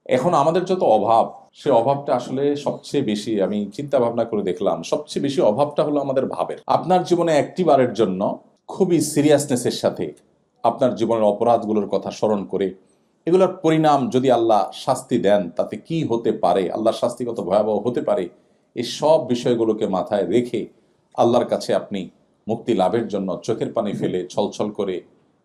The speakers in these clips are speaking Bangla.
এখন আমাদের যত অভাব, সে অভাবটা আসলে সবচেয়ে বেশি, আমি চিন্তা ভাবনা করে দেখলাম, সবচেয়ে বেশি অভাবটা হলো আমাদের ভাবের। আপনার জীবনে একটি বারের জন্য খুবই সিরিয়াসনেসের সাথে আপনার জীবনের অপরাধগুলোর কথা স্মরণ করে এগুলোর পরিণাম যদি আল্লাহ শাস্তি দেন তাতে কি হতে পারে, আল্লাহর শাস্তি কত ভয়াবহ হতে পারে, এই সব বিষয়গুলোকে মাথায় রেখে আল্লাহর কাছে আপনি মুক্তি লাভের জন্য চোখের পানি ফেলে ছলছল করে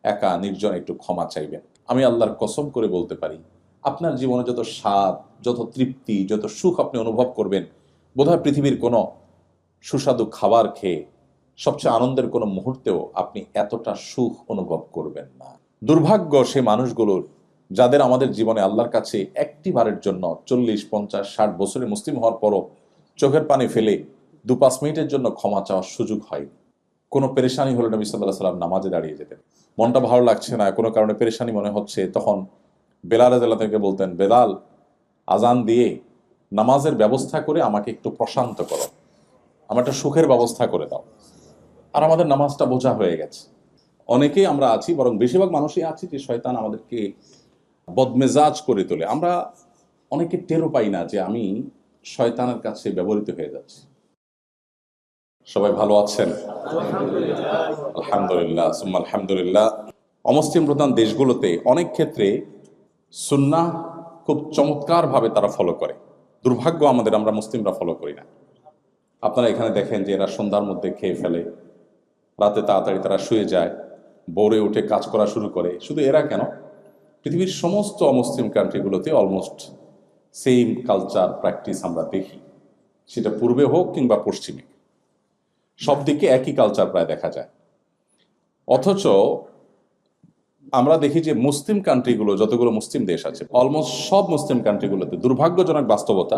একা নির্জন একটু ক্ষমা চাইবেন। আমি আল্লাহর কসম করে বলতে পারি, আপনার জীবনে যত স্বাদ, যত তৃপ্তি, যত সুখ আপনি অনুভব করবেন, বোধহয় পৃথিবীর কোনো সুস্বাদু খাবার খেয়ে সবচেয়ে আনন্দের কোনো মুহূর্তেও আপনি এতটা সুখ অনুভব করবেন না। দুর্ভাগ্য সে মানুষগুলোর যাদের আমাদের জীবনে আল্লাহর কাছে একটি বারের জন্য 40, 50, 60 বছরে মুসলিম হওয়ার পরও চোখের পানি ফেলে 2-5 মিনিটের জন্য ক্ষমা চাওয়ার সুযোগ হয়নি। কোনো পেরেশানি হলে নবী সাল্লাল্লাহু আলাইহি সাল্লাম নামাজে দাঁড়িয়ে যেতেন। মনটা ভালো লাগছে না, কোনো কারণে পেরেশানি মনে হচ্ছে, তখন বেলাল রাদিয়াল্লাহু থেকে বলতেন, বেলাল, আজান দিয়ে নামাজের ব্যবস্থা করে আমাকে একটু প্রশান্ত করো, আমার একটা সুখের ব্যবস্থা করে দাও। আর আমাদের নামাজটা বোঝা হয়ে গেছে। অনেকেই আমরা আছি, বরং বেশিরভাগ মানুষই আছি, যে শয়তান আমাদেরকে বদমেজাজ করে তোলে। আমরা অনেকে টেরও পাই না যে আমি শয়তানের কাছে ব্যবহৃত হয়ে যাচ্ছি। সবাই ভালো আছেন? আলহামদুলিল্লাহ, সুম্মা আলহামদুলিল্লাহ। অমুসলিম প্রধান দেশগুলোতে অনেক ক্ষেত্রে সুন্নাহ খুব চমৎকারভাবে তারা ফলো করে। দুর্ভাগ্য আমাদের, আমরা মুসলিমরা ফলো করি না। আপনারা এখানে দেখেন যে এরা সন্ধ্যার মধ্যে খেয়ে ফেলে, রাতে তাড়াতাড়ি তারা শুয়ে যায়, ভোরে উঠে কাজ করা শুরু করে। শুধু এরা কেন, পৃথিবীর সমস্ত অমুসলিম কান্ট্রিগুলোতে অলমোস্ট সেম কালচার প্র্যাকটিস আমরা দেখি, সেটা পূর্বে হোক কিংবা পশ্চিমে, সব দিকে একই কালচার প্রায় দেখা যায়। অথচ আমরা দেখি যে মুসলিম কান্ট্রিগুলো, যতগুলো মুসলিম দেশ আছে, অলমোস্ট সব মুসলিম কান্ট্রিগুলোতে দুর্ভাগ্যজনক বাস্তবতা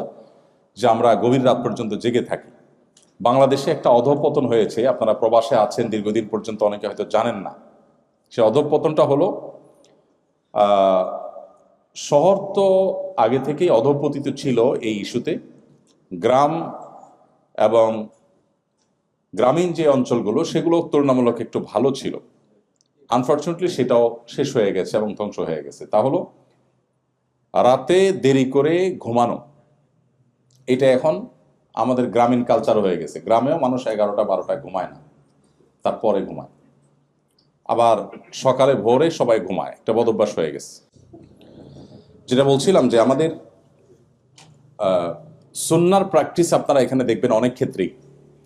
যে আমরা গভীর রাত পর্যন্ত জেগে থাকি। বাংলাদেশে একটা অধঃপতন হয়েছে, আপনারা প্রবাসে আছেন দীর্ঘদিন পর্যন্ত, অনেকে হয়তো জানেন না। সে অধঃপতনটা হলো, শহর তো আগে থেকেই অধঃপতিত ছিল এই ইস্যুতে। গ্রাম এবং গ্রামীণ যে অঞ্চলগুলো সেগুলো তুলনামূলক একটু ভালো ছিল। আনফর্চুনেটলি সেটাও শেষ হয়ে গেছে এবং ধ্বংস হয়ে গেছে। তা হলো রাতে দেরি করে ঘুমানো। এটা এখন আমাদের গ্রামীণ কালচার হয়ে গেছে। গ্রামেও মানুষ 11টা-12টায় ঘুমায় না, তারপরে ঘুমায়। আবার সকালে ভোরে সবাই ঘুমায়, একটা বদভ্যাস হয়ে গেছে। যেটা বলছিলাম যে আমাদের সুন্নার প্র্যাকটিস আপনারা এখানে দেখবেন অনেক ক্ষেত্রেই।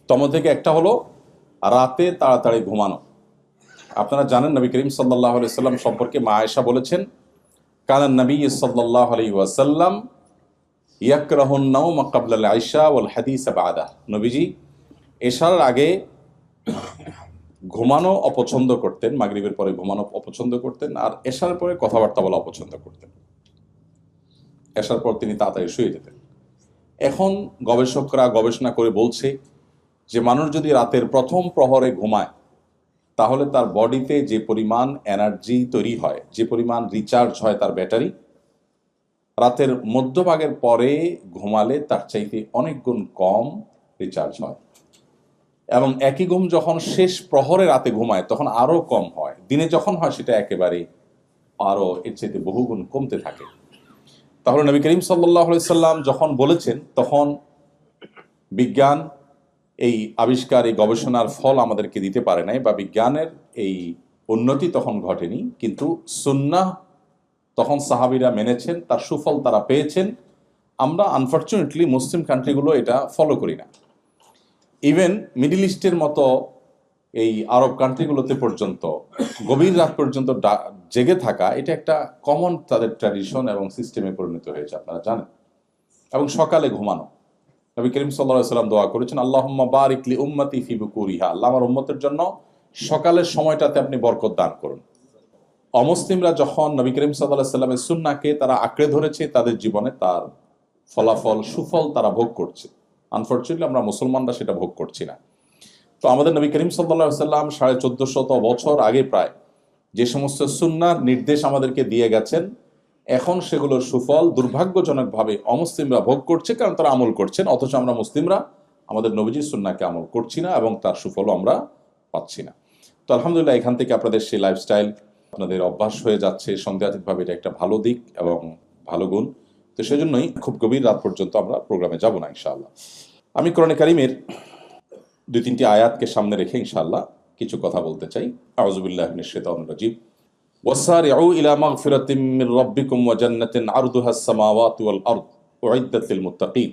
তমন থেকে একটা হলো রাতে তাড়াতাড়ি ঘুমানো। আপনারা জানেন নবী করিম সাল্লাল্লাহু আলাইহি ওয়াসাল্লাম সম্পর্কে মা আয়েশা বলেছেন, কানান নবী সাল্লাল্লাহু আলাইহি ওয়াসাল্লাম ইয়াকরাহুন নাওম ক্বাবলা আল ইশা ওয়াল হাদিস বা'দা। নবীজি এশার আগে ঘুমানো অপছন্দ করতেন, মাগরিবের পরে ঘুমানো অপছন্দ করতেন, আর এশার পরে কথাবার্তা বলা অপছন্দ করতেন। এশার পর তিনি তাড়াতাড়ি শুয়ে যেতেন। এখন গবেষকরা গবেষণা করে বলছে যে মানুষ যদি রাতের প্রথম প্রহরে ঘুমায়, তাহলে তার বডিতে যে পরিমাণ এনার্জি তৈরি হয়, যে পরিমাণ রিচার্জ হয় তার ব্যাটারি, রাতের মধ্যভাগের পরে ঘুমালে তার চাইতে অনেক গুণ কম রিচার্জ হয়। এবং একই ঘুম যখন শেষ প্রহরে রাতে ঘুমায় তখন আরও কম হয়। দিনে যখন হয় সেটা একেবারে আরও এর চাইতে বহুগুণ কমতে থাকে। তাহলে নবী করিম সাল্লাল্লাহু আলাইহি সাল্লাম যখন বলেছেন, তখন বিজ্ঞান এই আবিষ্কার, এই গবেষণার ফল আমাদেরকে দিতে পারে নাই, বা বিজ্ঞানের এই উন্নতি তখন ঘটেনি, কিন্তু সুন্নাহ তখন সাহাবীরা মেনেছেন, তার সুফল তারা পেয়েছেন। আমরা আনফর্চুনেটলি মুসলিম কান্ট্রিগুলো এটা ফলো করি না। ইভেন মিডল ইস্টের মতো এই আরব কান্ট্রিগুলোতে পর্যন্ত গভীর রাত পর্যন্ত জেগে থাকা, এটা একটা কমন তাদের ট্র্যাডিশন এবং সিস্টেমে পরিণত হয়েছে, আপনারা জানেন। এবং সকালে ঘুমানো, নবী করিম সাল্লাল্লাহু আলাইহি ওয়াসাল্লাম দোয়া করেছেন, আল্লাহুম্মা বারিক লি উম্মতি ফি বুকুরিহা, আল্লাহ আমার উম্মতের জন্য সকালের সময়টাতে আপনি বরকত দান করুন। অমুসলিমরা যখন নবী করিম সাল্লাল্লাহু আলাইহি ওয়াসাল্লামের সুন্নাহকে তারা আঁকড়ে ধরেছে, তাদের জীবনে তার ফলাফল, সুফল তারা ভোগ করছে। আনফর্চুনেটলি আমরা মুসলমানরা সেটা ভোগ করছি না। তো আমাদের নবী করিম সাল্লাল্লাহু আলাইহি ওয়াসাল্লাম 1450 বছর আগে প্রায় যে সমস্ত সুন্নাহর নির্দেশ আমাদেরকে দিয়ে গেছেন, এখন সেগুলোর সুফল দুর্ভাগ্যজনকভাবে অমুসলিমরা ভোগ করছে, কারণ তারা আমল করছেন। অথচ আমরা মুসলিমরা আমাদের নবীজির সুন্নাহকে আমল করছি না এবং তার সুফলও আমরা পাচ্ছি না। তো আলহামদুলিল্লাহ, এখান থেকে আপনাদের সেই লাইফস্টাইল আপনাদের অভ্যাস হয়ে যাচ্ছে সন্দেহাতীতভাবে, এটা একটা ভালো দিক এবং ভালো গুণ। তো সেজন্যই খুব গভীর রাত পর্যন্ত আমরা প্রোগ্রামে যাব না ইনশাআল্লাহ। আমি কোরআনে কারিমের 2-3টি আয়াতকে সামনে রেখে ইনশাআল্লাহ কিছু কথা বলতে চাই। আউযু বিল্লাহি মিনাশ শাইতানির রাজিম। ওয়াসারিউ ইলা মাগফিরাতিম মির রাব্বিকুম ওয়া জান্নাতিন আরদুহাস সামাওয়াতু ওয়াল আরদ উইদ্দাত লিল মুত্তাকিন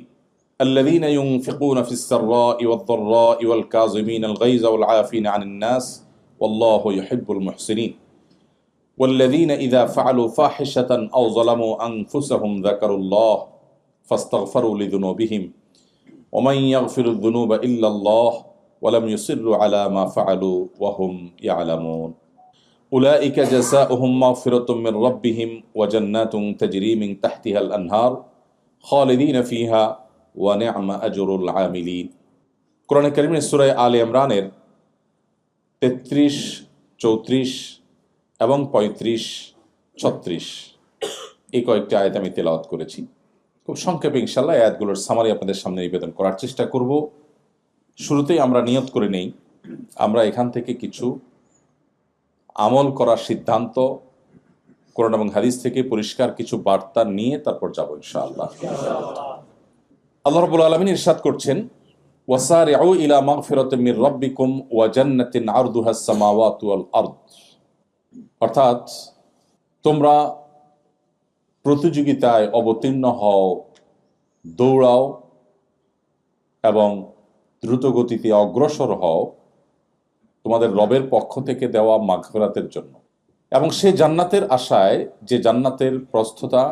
الذين ينفقون في السراء والضراء والكاظمين الغيظ والعافين عن الناس والله يحب المحسنين والذين إذا فعلوا فاحشة أو ظلموا أنفسهم ذكروا الله فاستغفروا لذنوبهم ومن يغفر الذنوب إلا الله ولم يصروا على ما فعلوا وهم يعلمون أولئك جزاؤهم مغفرة من ربهم وجنات تجري من تحتها الأنهار خالدين فيها ونعم أجر العاملين কোরআনে কারিমের সূরা আলে ইমরানের 33, 34 এবং 35, 36 এই কয়েকটি আয়াত আমি তেলাওয়াত করেছি। খুব সংক্ষেপে ইনশাআল্লাহ আয়াতগুলোর সামারি আপনাদের সামনে নিবেদন করার চেষ্টা করব। শুরুতেই আমরা নিয়ত করে নেই আমরা এখান থেকে কিছু আমল করার সিদ্ধান্ত কোরআন এবং হাদিস থেকে পরিষ্কার কিছু বার্তা নিয়ে তারপর যাব ইনশাআল্লাহ। আল্লাহ রাব্বুল আলামিন ইরশাদ করছেন, ওয়াসারিউ ইলা মাগফিরাতিম মির রাব্বিকুম ওয়া জান্নাতিন আরদুহাস সামাওয়াতু ওয়াল আরদ, অর্থাৎ তোমরা প্রতিযোগিতায় অবতীর্ণ হও, দৌড়াও এবং দ্রুতগতিতে অগ্রসর হও তোমাদের রবের পক্ষ থেকে দেওয়া মাগফিরাতের জন্য, এবং সে জান্নাতের আশায় যে জান্নাতের প্রস্থতা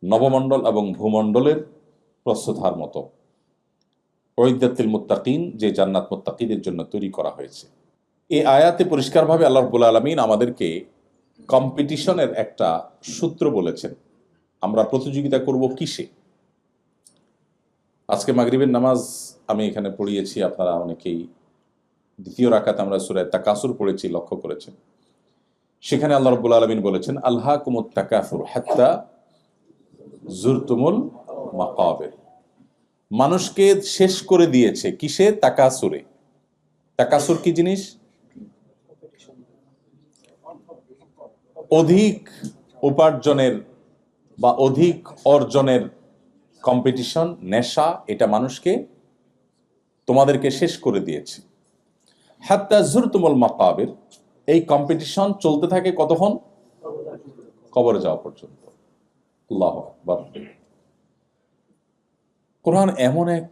নবমণ্ডল এবং ভূমণ্ডলের প্রস্থতার মতো। উইদ্দাতিল মুত্তাকিন, যে জান্নাত মুত্তাকিদের জন্য তৈরি করা হয়েছে। এই আয়াতে পরিষ্কারভাবে আল্লাহ রাব্বুল আলামিন আমাদেরকে কম্পিটিশনের একটা সূত্র বলেছেন। আমরা প্রতিযোগিতা করব কিসে? আজকে মাগরিবের নামাজ আমি এখানে পড়িয়েছি, আপনারা অনেকেই দ্বিতীয় রাকাত আমরা সূরা তাকাসুর পড়েছি, লক্ষ্য করেছেন। সেখানে আল্লাহ রাব্বুল আলামিন বলেছেন, আলহাকুমুত তাকাসুর হাত্তা জুরতুমুল মাকাবির। মানুষকে শেষ করে দিয়েছে কিসে? তাকাসুরে। তাকাসুর কি জিনিস? অধিক উপার্জনের বা অধিক অর্জনের কম্পিটিশন, নেশা, এটা মানুষকে তোমাদেরকে শেষ করে দিয়েছে। হাত্তা জুরতুমুল মাকাবির, এই কম্পিটিশন চলতে থাকে কতক্ষণ? কবরে যাওয়া পর্যন্ত। আল্লাহু আকবার। কোরআন এমন এক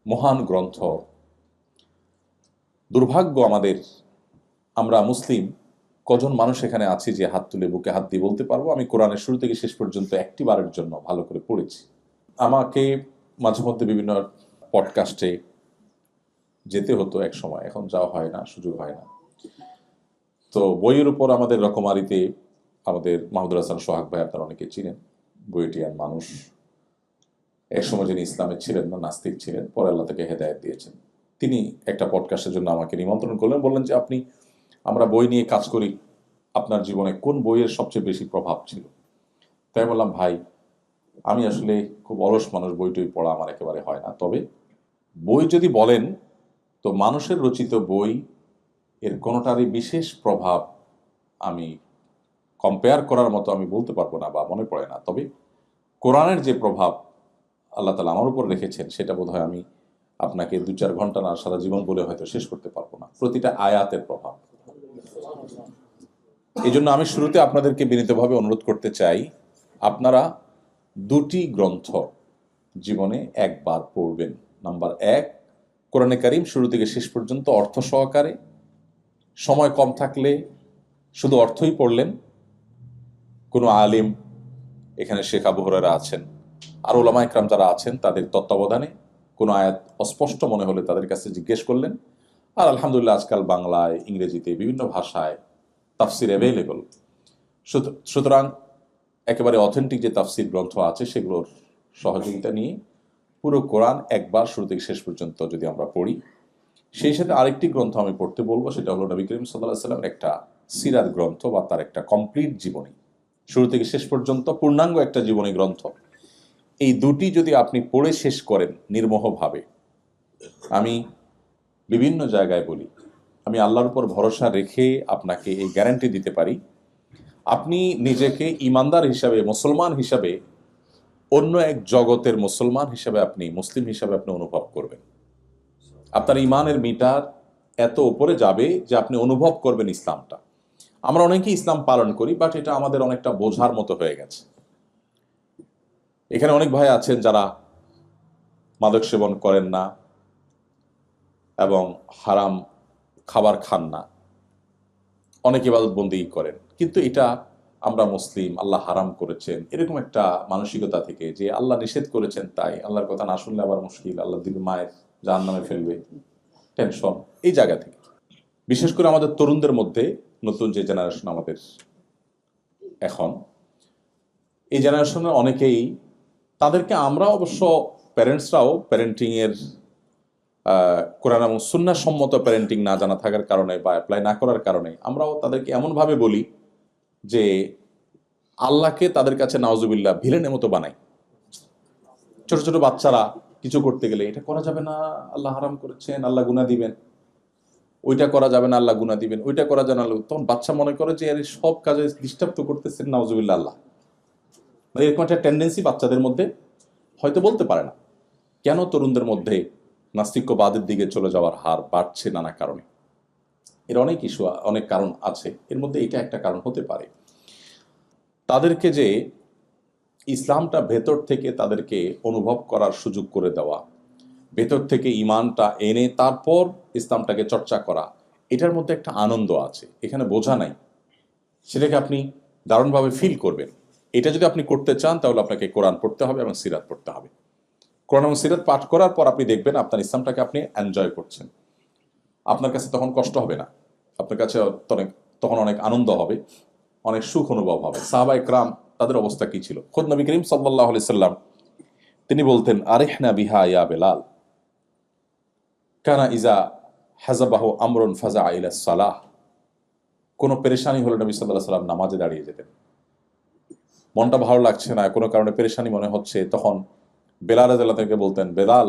মহান গ্রন্থ, দুর্ভাগ্য আমাদের, আমরা মুসলিম কজন মানুষ এখানে আছি যে হাত তুলে বুকে হাত দিয়ে বলতে পারবো আমি কোরআনের শুরু থেকে শেষ পর্যন্ত একটি বারের জন্য ভালো করে পড়েছি। আমাকে মাঝে মধ্যে বিভিন্ন পডকাস্টে যেতে হতো এক সময়, এখন যাওয়া হয় না, সুযোগ হয় না। তো বইয়ের উপর আমাদের রকমারিতে আমাদের মাহমুদুল হাসান সোহাগ ভাই, আপনারা অনেকে চিনেন, বইটিয়ান মানুষ। এক সময় যিনি ইসলামের ছিলেন না, নাস্তিক ছিলেন, পরে আল্লাহ তাকে হেদায়েত দিয়েছেন। তিনি একটা পডকাস্টের জন্য আমাকে নিমন্ত্রণ করলেন, বললেন যে আমরা বই নিয়ে কাজ করি, আপনার জীবনে কোন বইয়ের সবচেয়ে বেশি প্রভাব ছিল? তাই বললাম, ভাই আমি আসলে খুব অলস মানুষ, বই টই পড়া আমার একেবারে হয় না। তবে বই যদি বলেন তো মানুষের রচিত বই এর কোনোটারই বিশেষ প্রভাব আমি কম্পেয়ার করার মতো আমি বলতে পারবো না বা মনে পড়ে না। তবে কোরআনের যে প্রভাব আল্লাহ তাআলা আমার উপর রেখেছেন সেটা বোধহয় আমি আপনাকে 2-4 ঘন্টা না, সারা জীবন বলে হয়তো শেষ করতে পারবো না। প্রতিটা আয়াতের প্রভাব। এই জন্য আমি শুরুতে আপনাদেরকে বিনীতভাবে অনুরোধ করতে চাই, আপনারা 2টি গ্রন্থ জীবনে একবার পড়বেন। নাম্বার 1, কোরআনে কারিম শুরু থেকে শেষ পর্যন্ত অর্থ সহকারে, সময় কম থাকলে শুধু অর্থই পড়লেন। কোনো আলিম, এখানে শেখ আবু হুরায়রা আছেন, আর উলামা ইকরাম যারা আছেন তাদের তত্ত্বাবধানে কোনো আয়াত অস্পষ্ট মনে হলে তাদের কাছে জিজ্ঞেস করলেন। আর আলহামদুলিল্লাহ আজকাল বাংলায়, ইংরেজিতে, বিভিন্ন ভাষায় তাফসির অ্যাভেলেবল। সুতরাং একেবারে অথেন্টিক যে তাফসির গ্রন্থ আছে সেগুলোর সহযোগিতা নিয়ে পুরো কোরআন একবার শুরু থেকে শেষ পর্যন্ত যদি আমরা পড়ি। সেই সাথে আরেকটি গ্রন্থ আমি পড়তে বলবো, সেটা হলো নবী করিম সাল্লাল্লাহু আলাইহি ওয়াসাল্লামের একটা সিরাত গ্রন্থ বা তার একটা কমপ্লিট জীবনী, শুরু থেকে শেষ পর্যন্ত পূর্ণাঙ্গ একটা জীবনী গ্রন্থ। এই 2টি যদি আপনি পড়ে শেষ করেন নির্মোহভাবে, আমি বিভিন্ন জায়গায় বলি, আমি আল্লাহর উপর ভরসা রেখে আপনাকে এই গ্যারান্টি দিতে পারি, আপনি নিজেকে ইমানদার হিসাবে, মুসলমান হিসাবে, অন্য এক জগতের মুসলমান হিসাবে, আপনি মুসলিম হিসাবে আপনি অনুভব করবেন। আপনার ইমানের মিটার এত উপরে যাবে যে আপনি অনুভব করবেন ইসলামটা। আমরা অনেকেই ইসলাম পালন করি, বাট এটা আমাদের অনেকটা বোঝার মতো হয়ে গেছে। এখানে অনেক ভাই আছেন যারা মাদক সেবন করেন না এবং হারাম খাবার খান না, অনেক ইবাদতবন্দি করেন, কিন্তু এটা আমরা মুসলিম, আল্লাহ হারাম করেছেন, এরকম একটা মানসিকতা থেকে, যে আল্লাহ নিষেধ করেছেন তাই আল্লাহর কথা না শুনলে আবার মুশকিল, আল্লাহ দিবে মায়ের জাহান্নামে ফেলবে, টেনশন, এই জায়গা থেকে। বিশেষ করে আমাদের তরুণদের মধ্যে, নতুন যে জেনারেশন আমাদের এখন, এই জেনারেশনের অনেকেই, তাদেরকে আমরা অবশ্য প্যারেন্টসরাও প্যারেন্টিংয়ের কোরআন এবং সুন্নাহ সম্মত প্যারেন্টিং না জানা থাকার কারণে বা অ্যাপ্লাই না করার কারণে আমরাও তাদেরকে এমনভাবে বলি যে আল্লাহকে তাদের কাছে নাউজুবিল্লাহ ভিলেনের মতো বানাই। ছোট ছোট বাচ্চারা কিছু করতে গেলে এটা করা যাবে না, আল্লাহ হারাম করেছেন, আল্লাহ গুনাহ দিবেন, ওইটা করা যাবে না, আল্লাহ গুনাহ দিবেন, ওইটা করা যাবে না, তখন বাচ্চা মনে করে যে এর সব কাজে ডিস্টার্ব তো করতেছেন নাউজুবিল্লাহ আল্লাহ। এরকম একটা টেন্ডেন্সি বাচ্চাদের মধ্যে, হয়তো বলতে পারে না কেন তরুণদের মধ্যে নাস্তিক্যবাদের দিকে চলে যাওয়ার হার বাড়ছে নানা কারণে। এর অনেক ইস্যু, অনেক কারণ আছে, এর মধ্যে এটা একটা কারণ হতে পারে। তাদেরকে যে ইসলামটা ভেতর থেকে তাদেরকে অনুভব করার সুযোগ করে দেওয়া, ভেতর থেকে ইমানটা এনে তারপর ইসলামটাকে চর্চা করা, এটার মধ্যে একটা আনন্দ আছে, এখানে বোঝা নাই, সেটাকে আপনি দারুণভাবে ফিল করবেন। এটা যদি আপনি করতে চান তাহলে আপনাকে কোরআন পড়তে হবে এবং সিরাত পড়তে হবে। কোরআন এবং সিরাত পাঠ করার পর আপনি দেখবেন আপনার ইসলামটাকে আপনি এনজয় করছেন। আপনার কাছে তখন কষ্ট হবে না, আপনার কাছে তখন অনেক আনন্দ হবে, অনেক সুখ অনুভব হবে। সাহাবা ইকরাম তাদের অবস্থা কি ছিল? খোদ নবী করিম সাল্লাল্লাহু আলাইহি সাল্লাম তিনি বলতেন, আরিহনা বিহা ইয়া বেলাল, কানা ইজা হাজাবাহু আমরুন ফাজা ইলা সালাহ। কোনো পেরেশানি হলে নবী সাল্লাল্লাহু আলাইহি সাল্লাম নামাজে দাঁড়িয়ে যেতেন। মনটা ভালো লাগছে না, কোনো কারণে পেরেশানি মনে হচ্ছে, তখন বেলাল রাদিয়াল্লাহু তাআলাকে বলতেন, বেলাল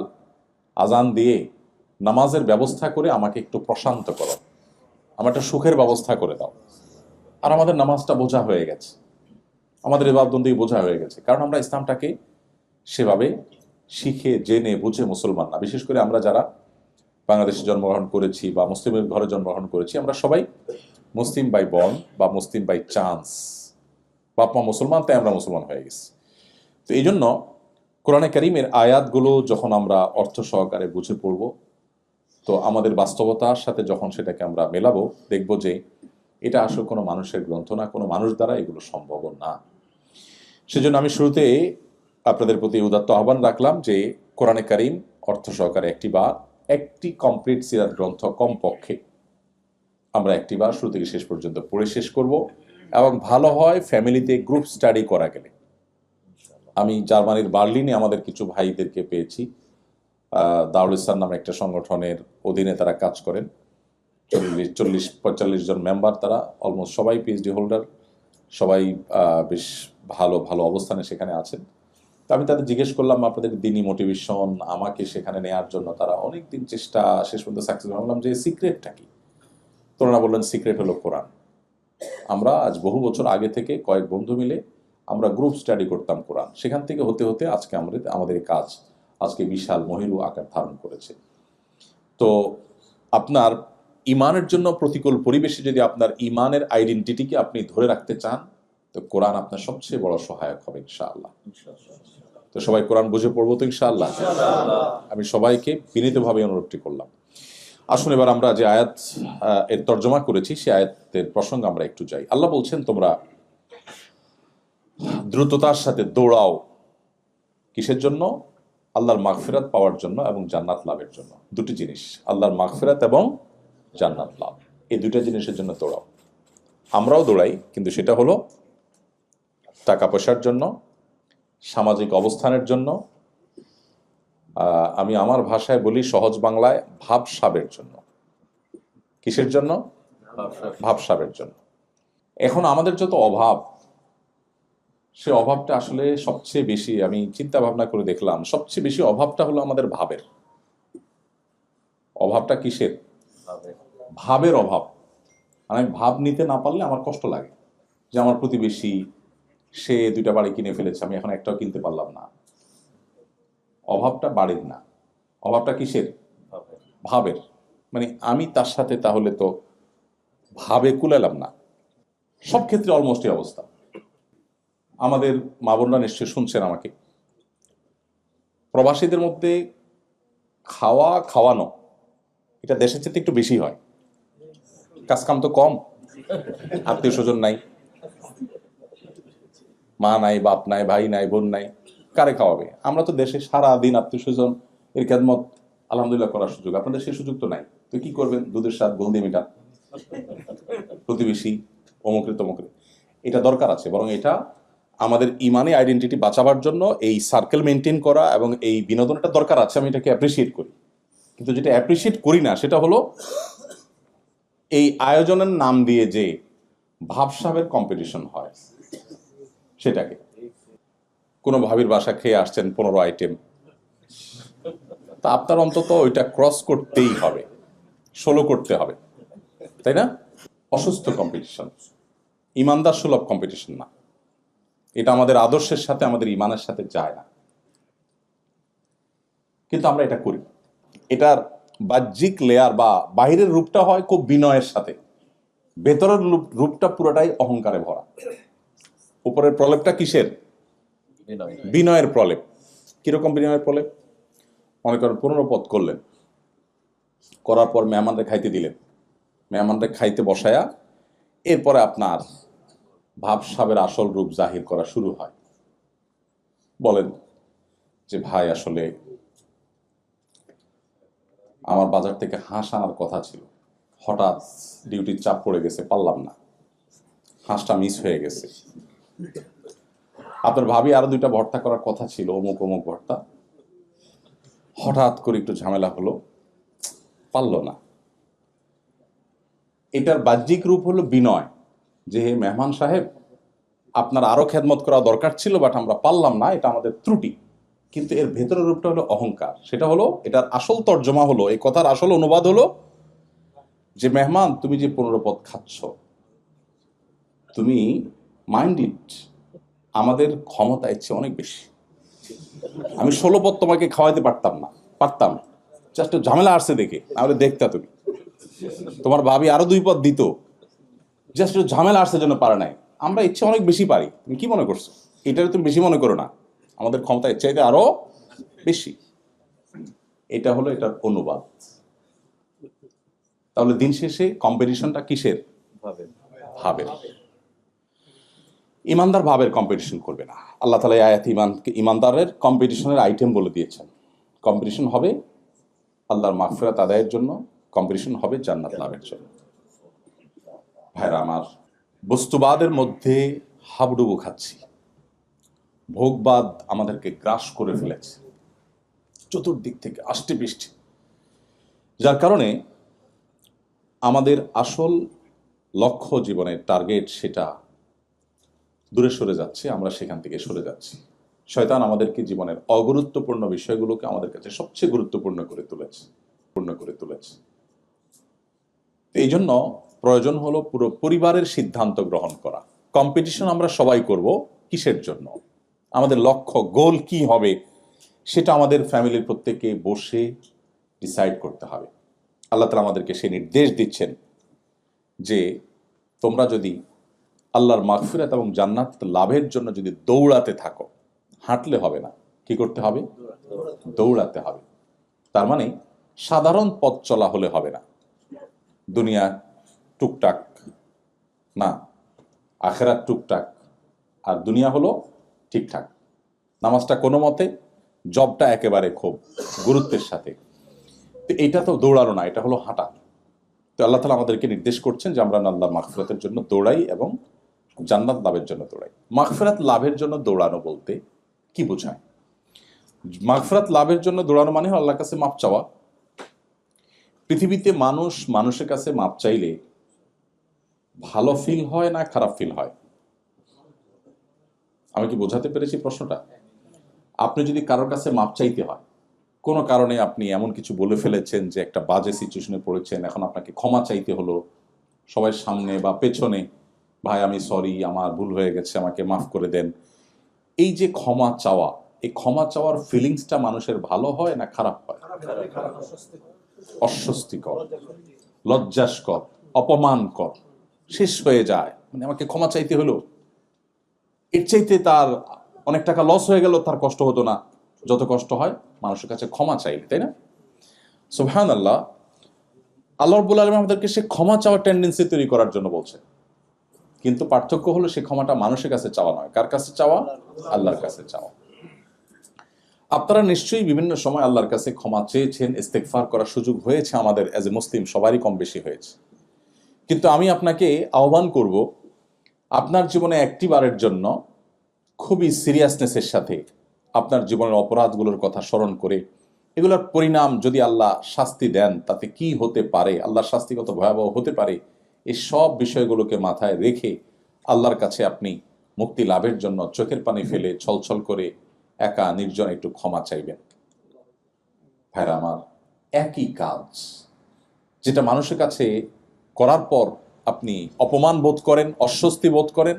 আজান দিয়ে নামাজের ব্যবস্থা করে আমাকে একটু প্রশান্ত করো, আমার একটা সুখের ব্যবস্থা করে দাও। আর আমাদের নামাজটা বোঝা হয়ে গেছে, আমাদের ইবাদতবন্দি বোঝা হয়ে গেছে, কারণ আমরা ইসলামটাকে সেভাবে শিখে জেনে বুঝে মুসলমান না। বিশেষ করে আমরা যারা বাংলাদেশে জন্মগ্রহণ করেছি বা মুসলিমের ঘরে জন্মগ্রহণ করেছি, আমরা সবাই মুসলিম বাই বর্ন বা মুসলিম বাই চান্স, বাপ মা মুসলমান তাই আমরা মুসলমান হয়ে গেছি। তো এই জন্য কোরআনে কারীমের আয়াতগুলো যখন আমরা অর্থ সহকারে বুঝে পড়ব, তো আমাদের বাস্তবতার সাথে যখন সেটাকে আমরা মেলাবো, দেখব যে এটা আসলে কোনো মানুষের গ্রন্থ না, কোনো মানুষ দ্বারা এগুলো সম্ভব না। সেজন্য আমি শুরুতে আপনাদের প্রতি উদাত্ত আহ্বান রাখলাম যে কোরআনে কারীম অর্থ সহকারে একটি কমপ্লিট সিরাত গ্রন্থ কমপক্ষে আমরা একটিবার শুরু থেকে শেষ পর্যন্ত পড়ে শেষ করব, এবং ভালো হয় ফ্যামিলিতে গ্রুপ স্টাডি করা গেলে। আমি জার্মানির বার্লিনে আমাদের কিছু ভাইদেরকে পেয়েছি, দারুল ইসলাম নামে একটা সংগঠনের অধীনে তারা কাজ করেন। 40-45 জন মেম্বার, তারা অলমোস্ট সবাই পিএইচডি হোল্ডার, সবাই বেশ ভালো ভালো অবস্থানে সেখানে আছেন। তো আমি তাদের জিজ্ঞেস করলাম আপনাদের দিনই মোটিভেশন, আমাকে সেখানে নেওয়ার জন্য তারা অনেক দিন চেষ্টা, শেষ পর্যন্ত সাকসেস। বললাম যে সিক্রেটটা কি? তোরা বললেন সিক্রেট হলো কোরআন। আমরা আজ বহু বছর আগে থেকে কয়েক বন্ধু মিলে আমরা গ্রুপ স্টাডি করতাম কোরআন, সেখান থেকে হতে হতে আজকে আমাদের কাজ আজকে বিশাল মহিরু আকার ধারণ করেছে। তো আপনার ইমানের জন্য প্রতিকূল পরিবেশে যদি আপনার ইমানের আইডেন্টিটিকে আপনি ধরে রাখতে চান, তো কোরআন আপনার সবচেয়ে বড় সহায়ক হবে ইনশাআল্লাহ। তো সবাই কোরআন বুঝে পড়বো তো ইনশাআল্লাহ। আমি সবাইকে বিনীতভাবে অনুরোধটি করলাম। আসুন এবার আমরা যে আয়াত এর তর্জমা করেছি সে আয়াতের প্রসঙ্গে আমরা একটু যাই। আল্লাহ বলছেন, তোমরা দ্রুততার সাথে দৌড়াও, কিসের জন্য? আল্লাহর মাগফিরাত পাওয়ার জন্য এবং জান্নাত লাভের জন্য। দুটি জিনিস, আল্লাহর মাগফিরাত এবং জান্নাত লাভ, এই দুইটা জিনিসের জন্য দৌড়াও। আমরাও দৌড়াই, কিন্তু সেটা হলো টাকা পয়সার জন্য, সামাজিক অবস্থানের জন্য, আমি আমার ভাষায় বলি সহজ বাংলায় ভাবসাবের জন্য। কিসের জন্য? ভাবসাবের জন্য। এখন আমাদের যত অভাব, সে অভাবটা আসলে সবচেয়ে বেশি, আমি চিন্তা ভাবনা করে দেখলাম, সবচেয়ে বেশি অভাবটা হলো আমাদের ভাবের। অভাবটা কিসের? ভাবের অভাব। আমি ভাব নিতে না পারলে আমার কষ্ট লাগে, যে আমার প্রতিবেশী সে 2টা বাড়ি কিনে ফেলেছে, আমি এখন একটাও কিনতে পারলাম না। অভাবটা বাড়ির না, অভাবটা কিসের? ভাবের। মানে আমি তার সাথে তাহলে তো ভাবে কুলালাম না। সব ক্ষেত্রে অলমোস্ট এই অবস্থা। আমাদের মা বোনরা নিশ্চয়ই শুনছেন আমাকে। প্রবাসীদের মধ্যে খাওয়া খাওয়ানো এটা দেশের চেয়ে একটু বেশি হয়। কাজকাম তো কম, আত্মীয় স্বজন নাই, মা নাই, বাপ নাই, ভাই নাই, বোন নাই, কারে খাওয়াবে? আমরা তো দেশে সারা দিন আত্মীয় স্বজন এর খেদমত আলহামদুলিল্লাহ করার সুযোগ, আপনাদের সেই সুযোগ তো নাই। তো কি করবেন? দুধের স্বাদ গোলদি মিটা, প্রতিবেশী অমুকরে তমুকরে। এটা দরকার আছে, বরং এটা আমাদের ইমানে আইডেন্টিটি বাঁচাবার জন্য এই সার্কেল মেনটেন করা এবং এই বিনোদনটা দরকার আছে, আমি এটাকে অ্যাপ্রিসিয়েট করি। কিন্তু যেটা অ্যাপ্রিসিয়েট করি না সেটা হলো এই আয়োজনের নাম দিয়ে যে ভাবসাবের কম্পিটিশন হয়, সেটাকে। কোনো ভাবির বাসা খেয়ে আসছেন 15 আইটেম, তা আপনার অন্তত ওইটা ক্রস করতেই হবে, 16 করতে হবে, তাই না? অসুস্থ কম্পিটিশন, ইমানদার সুলভ কম্পিটিশন না। এটা আমাদের আদর্শের সাথে, আমাদের ইমানের সাথে যায় না, কিন্তু আমরা এটা করি। এটার বাহ্যিক লেয়ার বা বাহিরের রূপটা হয় খুব বিনয়ের সাথে, ভেতরের রূপটা পুরোটাই অহংকারে ভরা। উপরের প্রলেপটা কিসের? বিনয়ের প্রলেপ। কিরকম বিনয়ের প্রলেপ? মনে করেন 15 পদ করলেন, করার পর মেহমানরে খাইতে দিলেন, মেহমানরে খাইতে বসায়া এরপরে আপনার ভাবসাবের আসল রূপ জাহির করা শুরু হয়। বলেন যে ভাই আসলে আমার বাজার থেকে হাঁস আনার কথা ছিল, হঠাৎ ডিউটির চাপ পড়ে গেছে, পারলাম না, হাঁসটা মিস হয়ে গেছে। আপনার ভাবি আরো 2টা ভর্তা করার কথা ছিল, অমুক অমুক ভর্তা, হঠাৎ করে একটু ঝামেলা হলো, পারলো না। এটার বাহ্যিক রূপ হলো বিনয়, যে হে মেহমান সাহেব, আপনার আরো খেদমত করা দরকার ছিল, বাট আমরা পারলাম না, এটা আমাদের ত্রুটি। কিন্তু এর ভেতরের রূপটা হলো অহংকার। সেটা হলো, এটার আসল তর্জমা হলো, এই কথার আসল অনুবাদ হলো যে মেহমান, তুমি যে 15 পদ খাচ্ছ, তুমি মাইন্ড ইট, আমাদের ক্ষমতা ইচ্ছে অনেক বেশি। আমি 16 পদ তোমাকে খাওয়াইতে পারতাম, জাস্ট ঝামেলা আসছে দেখে, নাহলে দেখতা তুমি। তোমার ভাবি আরো 2 পদ দিত, জাস্ট ঝামেলা আসছে জন্য পারে নাই। আমরা ইচ্ছে অনেক বেশি পারি, তুমি কি মনে করছো? এটারে তুমি বেশি মনে করো না, আমাদের ক্ষমতা এর চাইতে আরো বেশি। এটা হলো এটার অনুবাদ। তাহলে দিন শেষে কম্পিটিশনটা কিসের? ভাবের। ইমানদার ভাবের কম্পিটিশন করবে না। আল্লাহ তাআলা এই আয়াতে ইমানদারের কম্পিটিশনের আইটেম বলে দিয়েছেন। কম্পিটিশন হবে আল্লাহর মাগফিরাত আদায়ের জন্য, কম্পিটিশন হবে জান্নাত লাভের জন্য। ভাইরা আমার, বস্তুবাদের মধ্যে হাবুডুবু খাচ্ছি, ভোগবাদ আমাদেরকে গ্রাস করে ফেলেছে চতুর্দিক থেকে আষ্টে পৃষ্ঠে, যার কারণে আমাদের আসল লক্ষ্য, জীবনের টার্গেট, সেটা দূরে সরে যাচ্ছে, আমরা সেখান থেকে সরে যাচ্ছি। শয়তান আমাদেরকে জীবনের অগুরুত্বপূর্ণ বিষয়গুলোকে আমাদের কাছে সবচেয়ে গুরুত্বপূর্ণ করে তুলেছে। এই জন্য প্রয়োজন হলো পুরো পরিবারের সিদ্ধান্ত গ্রহণ করা। কম্পিটিশন আমরা সবাই করব, কিসের জন্য? আমাদের লক্ষ্য, গোল কি হবে, সেটা আমাদের ফ্যামিলির প্রত্যেকে বসে ডিসাইড করতে হবে। আল্লাহ তাআলা আমাদেরকে সেই নির্দেশ দিচ্ছেন যে তোমরা যদি আল্লাহর মাগফিরাত এবং জান্নাত লাভের জন্য যদি দৌড়াতে থাকো, হাঁটলে হবে না, কি করতে হবে? দৌড়াতে হবে। তার মানে সাধারণ পথ চলা হলে হবে না, দুনিয়া টুকটাক না, আখেরাত টুকটাক, আর দুনিয়া হলো ঠিকঠাক। নামাজটা কোনো মতে, জবটা একেবারে খুব গুরুত্বের সাথে। তো এটা তো দৌড়ানো না, এটা হলো হাঁটা। তো আল্লাহ তাআলা আমাদেরকে নির্দেশ করছেন যে আমরা আল্লাহর মাগফিরাতের জন্য দৌড়াই এবং জান্নাত লাভের জন্য দৌড়াই। মাগফিরাত লাভের জন্য দৌড়ানো বলতে কি বোঝায়? মাগফিরাত লাভের জন্য দৌড়ানো মানে আল্লাহর কাছে মাপ চাওয়া। পৃথিবীতে মানুষ মানুষের কাছে মাপ চাইলে ভালো ফিল হয় না খারাপ ফিল হয়? আমি কি বোঝাতে পেরেছি প্রশ্নটা? আপনি যদি কারোর কাছে মাপ চাইতে হয়, কোনো কারণে আপনি এমন কিছু বলে ফেলেছেন যে একটা বাজে সিচুয়েশনে পড়েছেন, এখন আপনাকে ক্ষমা চাইতে হলো সবার সামনে বা পেছনে, ভাই আমি সরি, আমার ভুল হয়ে গেছে, আমাকে মাফ করে দেন, এই যে ক্ষমা চাওয়া, এই ক্ষমা চাওয়ার ফিলিংসটা মানুষের ভালো হয় না খারাপ হয়? অস্বস্তিকর, লজ্জাস্কর, অপমানকর, শেষ হয়ে যায়। মানে আমাকে ক্ষমা চাইতে হলো, এর চাইতে তার অনেক টাকা লস হয়ে গেল তার কষ্ট হতো না যত কষ্ট হয় মানুষের কাছে ক্ষমা চাইলে, তাই না? সুবহানাল্লাহ, আল্লাহ রাব্বুল আলামিন আমাদেরকে সে ক্ষমা চাওয়ার টেন্ডেন্সি তৈরি করার জন্য বলছে, কিন্তু পার্থক্য হলো সে ক্ষমাটা মানুষের কাছে চাওয়া নয়। কার কাছে চাওয়া? আল্লাহর কাছে চাওয়া। আপনারা নিশ্চয়ই বিভিন্ন সময় আল্লাহর কাছে ক্ষমা চেয়েছেন, ইস্তেগফার করার সুযোগ হয়েছে আমাদের অ্যাজ এ মুসলিম, সবারই কম বেশি হয়েছে। কিন্তু আমি আপনাকে আহ্বান করব, আপনার জীবনে একটি বারের জন্য খুবই সিরিয়াসনেসের সাথে আপনার জীবনের অপরাধগুলোর কথা স্মরণ করে এগুলোর পরিণাম যদি আল্লাহ শাস্তি দেন তাতে কি হতে পারে, আল্লাহর শাস্তি কত ভয়াবহ হতে পারে, এই সব বিষয়গুলোকে মাথায় রেখে আল্লাহর কাছে আপনি মুক্তি লাভের জন্য চোখের পানি ফেলে ছলছল করে একা নির্জন একটু ক্ষমা চাইবেন। ভাইরা আমার, একই কাজ যেটা মানুষের কাছে করার পর আপনি অপমান বোধ করেন, অস্বস্তি বোধ করেন,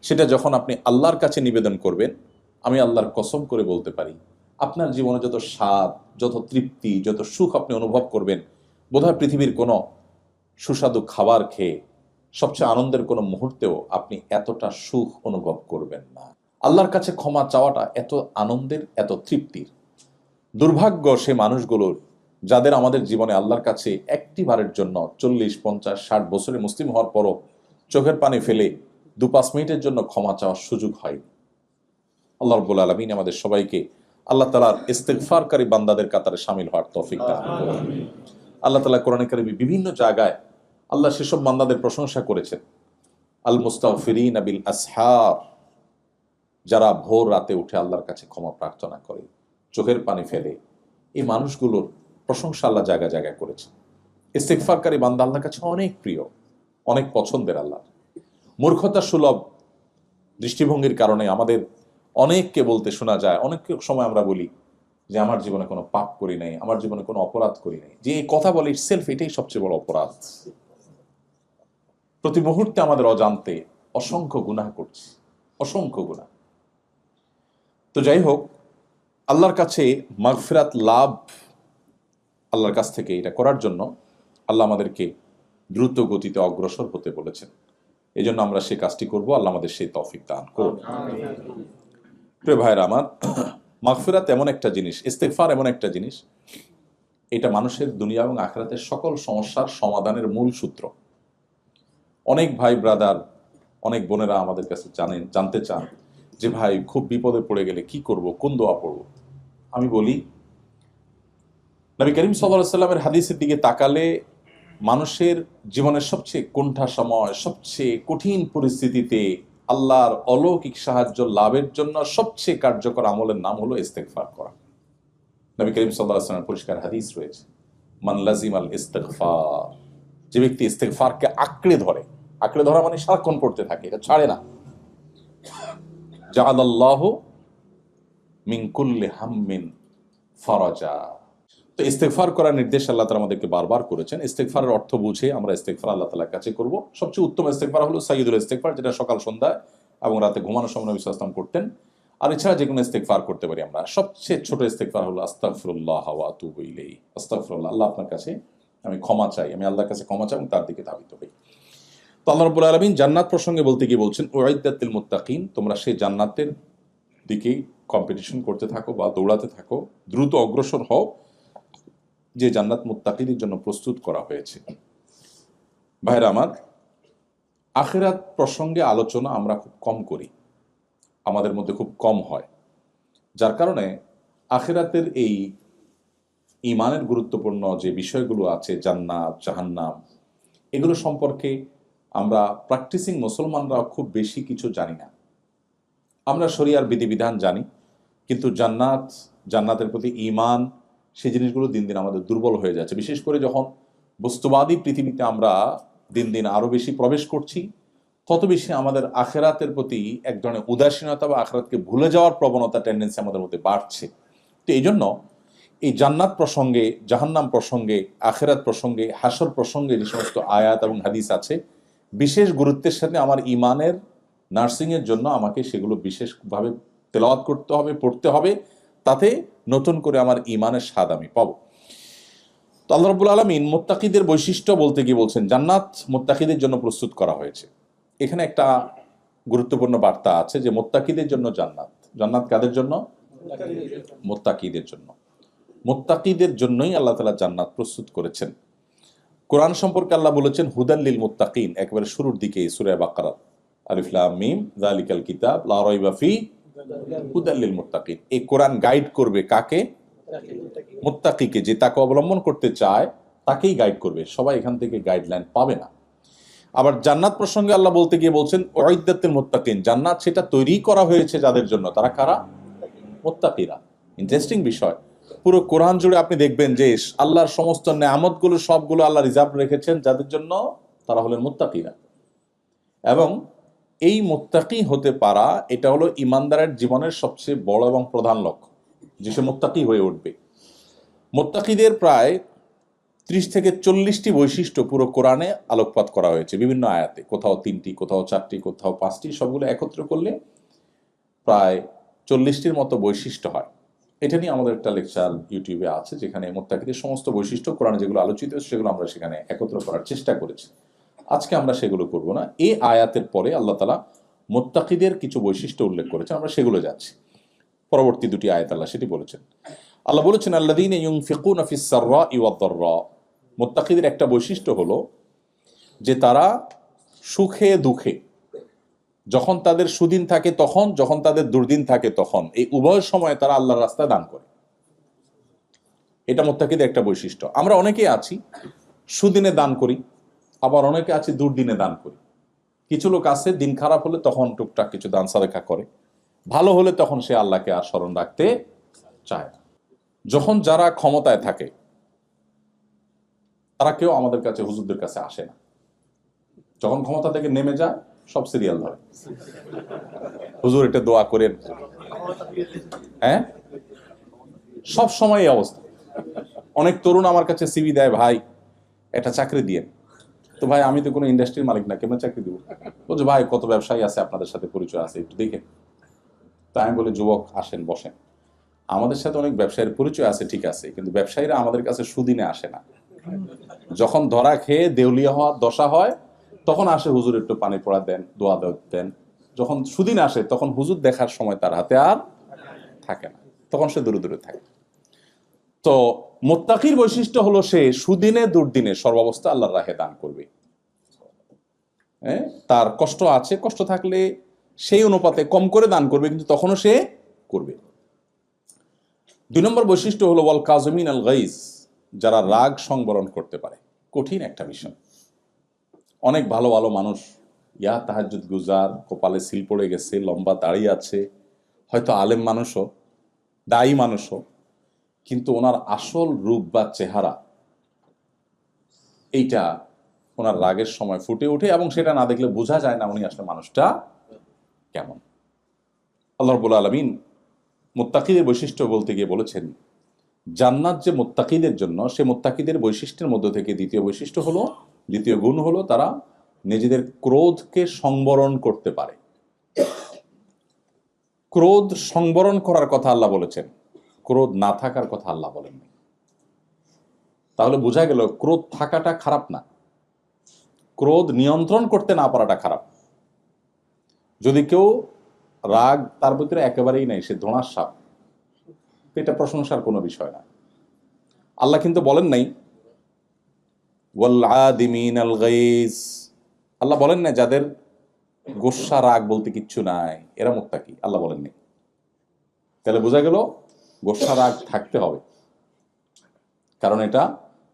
সেটা যখন আপনি আল্লাহর কাছে নিবেদন করবেন, আমি আল্লাহর কসম করে বলতে পারি আপনার জীবনে যত স্বাদ, যত তৃপ্তি, যত সুখ আপনি অনুভব করবেন, বোধহয় পৃথিবীর কোনো সুস্বাদু খাবার খেয়ে সবচেয়ে আনন্দের কোনো মুহূর্তেও আপনি এতটা সুখ অনুভব করবেন না। আল্লাহর কাছে ক্ষমা চাওয়াটা এত আনন্দের, এত তৃপ্তির। দুর্ভাগ্য সে মানুষগুলোর যাদের আমাদের জীবনে আল্লাহর কাছে একটি বারের জন্য 40, 50, 60 বছরে মুসলিম হওয়ার পরও চোখের পানি ফেলে 2-5 মিনিটের জন্য ক্ষমা চাওয়ার সুযোগ হয়নি। আল্লাহ রাব্বুল আলামিন আমাদের সবাইকে আল্লাহ তাআলার ইস্তেগফারকারী বান্দাদের কাতারে শামিল হওয়ার তৌফিক দান করুন। আল্লাহ তাআলা কোরআনে কারিমে বিভিন্ন জায়গায় আল্লাহ সেসব বান্দাদের প্রশংসা করেছেন, আল মুস্তাগফিরিনা বিল আসহার, যারা ভোর রাতে উঠে আল্লাহর কাছে ক্ষমা প্রার্থনা করে, চোখের পানি ফেলে, এই মানুষগুলোর প্রশংসা আল্লাহ জায়গায় জায়গায় করেছে। ইস্তেগফারকারী বান্দা আল্লাহর কাছে অনেক প্রিয়, অনেক পছন্দের। আল্লাহ মূর্খতা সুলভ দৃষ্টিভঙ্গির কারণে আমাদের অনেককে বলতে শোনা যায়, অনেক সময় আমরা বলি যে আমার জীবনে কোনো পাপ করি নাই, আমার জীবনে কোনো অপরাধ করি নাই। যে এই কথা বলে ইটসেলফ এটাই সবচেয়ে বড় অপরাধ। প্রতি মুহূর্তে আমাদের অজান্তে অসংখ্য গুনাহ করছি, অসংখ্য গুনাহ। তো যাই হোক, আল্লাহর কাছে মাগফিরাত লাভ, আল্লাহর কাছ থেকে এটা করার জন্য আল্লাহ আমাদেরকে দ্রুত গতিতে অগ্রসর হতে বলেছেন। এই জন্য আমরা সেই কাজটি করব। আল্লাহ আমাদের সেই তৌফিক দান করুন। প্রিয় ভাইরা আমার, মাগফিরাত এমন একটা জিনিস, ইস্তেগফার এমন একটা জিনিস, এটা মানুষের দুনিয়া এবং আখিরাতের সকল সমস্যার সমাধানের মূল সূত্র। অনেক ভাই ব্রাদার, অনেক বোনেরা আমাদের কাছে জানতে চান যে ভাই খুব বিপদে পড়ে গেলে কি করব, কোন দোয়া পড়ব। আমি বলি, নবী করিম সাল্লাল্লাহু আলাইহি ওয়াসাল্লামের হাদিসের দিকে তাকালে মানুষের জীবনের সবচেয়ে কোণঠা সময়, সবচেয়ে কঠিন পরিস্থিতিতে আল্লাহর অলৌকিক সাহায্য লাভের জন্য সবচেয়ে কার্যকর আমলের নাম হলো ইস্তেগফার করা। নবী করিম সাল্লাল্লাহু আলাইহি ওয়াসাল্লামের পরিষ্কার হাদিস রয়েছে, মান লাজিমাল ইস্তেগফার, যে ব্যক্তি ইস্তেগফারকে আঁকড়ে ধরা মানে সারাক্ষণ পড়তে থাকে, এটা ছাড়ে না, জাআলাল্লাহু মিন কুল্লি হাম্মিন ফারাজা। তো ইস্তেগফার করার নির্দেশ আল্লাহ তাআলা আমাদেরকে বারবার করেছেন। ইস্তেগফারের অর্থ বুঝে আমরা ইস্তেগফার আল্লাহ তাআলার কাছে করব। সবচেয়ে উত্তম ইস্তেগফার হলো সাইয়্যিদুল ইস্তেগফার, যেটা সকাল সন্ধ্যায় এবং রাতে ঘুমানোর সময় নবী সাল্লাল্লাহু আলাইহি ওয়াসাল্লাম করতেন। আর এছাড়া যে কোনো ইস্তেগফার করতে পারি আমরা। সবচেয়ে ছোট ইস্তেগফার হলো আস্তাগফিরুল্লাহ ওয়া আতুবু ইলাইহি। আস্তাগফিরুল্লাহ, আল্লাহ আপনার কাছে আমি ক্ষমা চাই, আমি আল্লাহর কাছে ক্ষমা চাই এবং তার দিকে ধাবিত হই। তো আল্লাহ রাব্বুল আলামিন জান্নাত প্রসঙ্গে বলতে গিয়ে বলছেন, উইদ্দাত লিল মুত্তাকিন, তোমরা সেই জান্নাতের দিকেই কম্পিটিশন করতে থাকো বা দৌড়াতে থাকো, দ্রুত অগ্রসর হও, যে জান্নাত মুত্তাকিদের জন্য প্রস্তুত করা হয়েছে। ভাইরা আমার, আখিরাত প্রসঙ্গে আলোচনা আমরা খুব কম করি, আমাদের মধ্যে খুব কম হয়, যার কারণে আখিরাতের এই ঈমানের গুরুত্বপূর্ণ যে বিষয়গুলো আছে, জান্নাত, জাহান্নাম, এগুলো সম্পর্কে আমরা প্র্যাকটিসিং মুসলমানরা খুব বেশি কিছু জানি না। আমরা শরিয়ার বিধিবিধান জানি, কিন্তু জান্নাতের প্রতি ঈমান, সেই জিনিসগুলো দিন দিন আমাদের দুর্বল হয়ে যাচ্ছে। বিশেষ করে যখন বস্তুবাদী পৃথিবীতে আমরা দিন দিন আরো বেশি প্রবেশ করছি, তত বেশি আমাদের আখিরাতের প্রতি এক ধরনের উদাসীনতা বা আখিরাতকে ভুলে যাওয়ার প্রবণতা, টেন্ডেন্সি আমাদের মধ্যে বাড়ছে। তো এই জন্য এই জান্নাত প্রসঙ্গে, জাহান্নাম প্রসঙ্গে, আখিরাত প্রসঙ্গে, হাসর প্রসঙ্গে যে সমস্ত আয়াত এবং হাদিস আছে, বিশেষ গুরুত্বের সাথে আমার ইমানের নার্সিংয়ের জন্য আমাকে সেগুলো বিশেষভাবে তেলাওয়াত করতে হবে, পড়তে হবে, তাতে নতুন করে আমার ইমানের স্বাদ আমি পাবো। তো আল্লাহ রাব্বুল আলামিন মুত্তাকিদের বৈশিষ্ট্য বলতে গিয়ে বলছেন জান্নাত মুত্তাকিদের জন্য প্রস্তুত করা হয়েছে। এখানে একটা গুরুত্বপূর্ণ বার্তা আছে যে মুত্তাকিদের জন্য জান্নাত। জান্নাত কাদের জন্য? মুত্তাকিদের জন্য। মুত্তাকিদের জন্যই আল্লাহ তাআলা জান্নাত প্রস্তুত করেছেন। কোরআন সম্পর্কে আল্লাহ বলেছেন হুদাল লিল মুত্তাকিন, একেবারে শুরুর দিকে সূরা বাকারা, আলিফ লাম মিম যালিকাল কিতাব লা রাইবা ফি হুদাল লিল মুত্তাকিন। এই কোরআন গাইড করবে কাকে? মুত্তাকিকে। যে তাকে অবলম্বন করতে চায় তাকেই গাইড করবে, সবাই এখান থেকে গাইডলাইন পাবে না। আবার জান্নাত প্রসঙ্গে আল্লাহ বলতে গিয়ে বলছেন উইদ্দাতুল মুত্তাকিন, জান্নাত সেটা তৈরি করা হয়েছে যাদের জন্য। তারা কারা? মুত্তাকিরা। ইন্টারেস্টিং বিষয়, পুরো কোরআন জুড়ে আপনি দেখবেন যে আল্লাহর সমস্ত নেয়ামতগুলো সবগুলো আল্লাহ রিজার্ভ রেখেছেন যাদের জন্য, তারা হলেন মুত্তাকিরা। এবং এই মুত্তাকি হতে পারা এটা হলো ইমানদারের জীবনের সবচেয়ে বড় এবং প্রধান লক্ষ্য, যে সে মুত্তাকি হয়ে উঠবে। মুত্তাকিদের প্রায় 30 থেকে 40টি বৈশিষ্ট্য পুরো কোরআনে আলোকপাত করা হয়েছে বিভিন্ন আয়াতে, কোথাও 3টি, কোথাও 4টি, কোথাও 5টি, সবগুলো একত্র করলে প্রায় 40টির মতো বৈশিষ্ট্য হয়। এটা নিয়ে আমাদের একটা লেকচার ইউটিউবে আছে, যেখানে মুত্তাকিদের সমস্ত বৈশিষ্ট্য কোরআনে যেগুলো আলোচিত সেগুলো আমরা সেখানে একত্র করার চেষ্টা করেছি। আজকে আমরা সেগুলো করব না। এই আয়াতের পরে আল্লাহ তাআলা মুত্তাকিদের কিছু বৈশিষ্ট্য উল্লেখ করেছেন, আমরা সেগুলো যাচ্ছি। পরবর্তী দুটি আয়াত আল্লাহ সেটি বলেছেন। আল্লাহ বলেছেন আল্লাযীনা ইউনফিকুনা ফিস সাররাই ওয়াদ দাররা। মুত্তাকিদের একটা বৈশিষ্ট্য হলো যে তারা সুখে দুঃখে, যখন তাদের সুদিন থাকে তখন, যখন তাদের দুর্দিন থাকে তখন, এই উভয় সময়ে তারা আল্লাহর রাস্তায় দান করে। এটা মুত্তাকিদের একটা বৈশিষ্ট্য। আমরা অনেকেই আছি সুদিনে দান করি, আবার অনেকে আছি দুর্দিনে দান করি। কিছু লোক আছে দিন খারাপ হলে তখন টুকটাক কিছু দান সাদেকা করে, ভালো হলে তখন সে আল্লাহকে আর স্মরণ রাখতে চায় না। যখন যারা ক্ষমতায় থাকে তারা কেউ আমাদের কাছে, হুজুরদের কাছে আসে না। যখন ক্ষমতা থেকে নেমে যায় সব সিরিয়াল ধরে, হুজুর এটা দোয়া করেন। হ্যাঁ, সব সময় এই অবস্থা। অনেক তরুণ আমার কাছে সিভি দেয়, ভাই একটা চাকরি দিয়ে। তো ভাই আমি তো কোনো ইন্ডাস্ট্রির মালিক না, কেমন চাকরি দিব? বলছে ভাই কত ব্যবসায়ী আছে আপনাদের সাথে পরিচয় আছে, একটু দেখেন। তো আমি বলি যুবক আসেন বসেন, আমাদের সাথে অনেক ব্যবসায়ীর পরিচয় আছে ঠিক আছে, কিন্তু ব্যবসায়ীরা আমাদের কাছে সুদিনে আসে না। যখন ধরা খেয়ে দেউলিয়া হওয়ার দশা হয় তখন আসে, হুজুর একটু পানি পড়া দেন, দোয়া দেন। যখন সুদিন আসে তখন হুজুর দেখার সময় তার হাতে আর থাকে না, তখন সে দূরে দূরে থাকে। তো মুত্তাকির বৈশিষ্ট্য হলো সে সুদিনে দুর্দিনে সর্বাবস্থা আল্লাহর রাহে দান করবে। তার কষ্ট আছে, কষ্ট থাকলে সেই অনুপাতে কম করে দান করবে, কিন্তু তখনও সে করবে। 2 নম্বর বৈশিষ্ট্য হলো ওয়াল কাযিমিন আল গাইজ, যারা রাগ সংবরণ করতে পারে। কঠিন একটা বিষয়। অনেক ভালো ভালো মানুষ, ইয়া তাহাজ্জুদ গুজার, কপালে সিল পড়ে গেছে, লম্বা দাড়ি আছে, হয়তো আলেম মানুষও, দায়ী মানুষও, কিন্তু ওনার আসল রূপ বা চেহারা এইটা ওনার রাগের সময় ফুটে ওঠে, এবং সেটা না দেখলে বোঝা যায় না উনি আসলে মানুষটা কেমন। আল্লাহ রাব্বুল আলামিন মুত্তাকিদের বৈশিষ্ট্য বলতে গিয়ে বলেছেন জান্নাত যে মুত্তাকিদের জন্য, সে মুত্তাকিদের বৈশিষ্ট্যের মধ্য থেকে দ্বিতীয় গুণ হলো তারা নিজেদের ক্রোধকে সংবরণ করতে পারে। ক্রোধ সংবরণ করার কথা আল্লাহ বলেছেন, ক্রোধ না থাকার কথা আল্লাহ বলেননি। তাহলে বোঝা গেল ক্রোধ থাকাটা খারাপ না, ক্রোধ নিয়ন্ত্রণ করতে না পারাটা খারাপ। যদি কেউ রাগ তার ভিতরে একেবারেই নাই, সে ধোঁয়ার সাপ, এটা প্রশংসার কোনো বিষয় না। আল্লাহ কিন্তু বলেন নাই ওয়াল আদিমিন আল গাইজ, আল্লাহ বলেন না যাদের গোসা রাগ বলতে কিচ্ছু নাই এরা মুত্তাকি, আল্লাহ বলেন নাই। তাহলে বোঝা গেল গোসা রাগ থাকতে হবে, কারণ এটা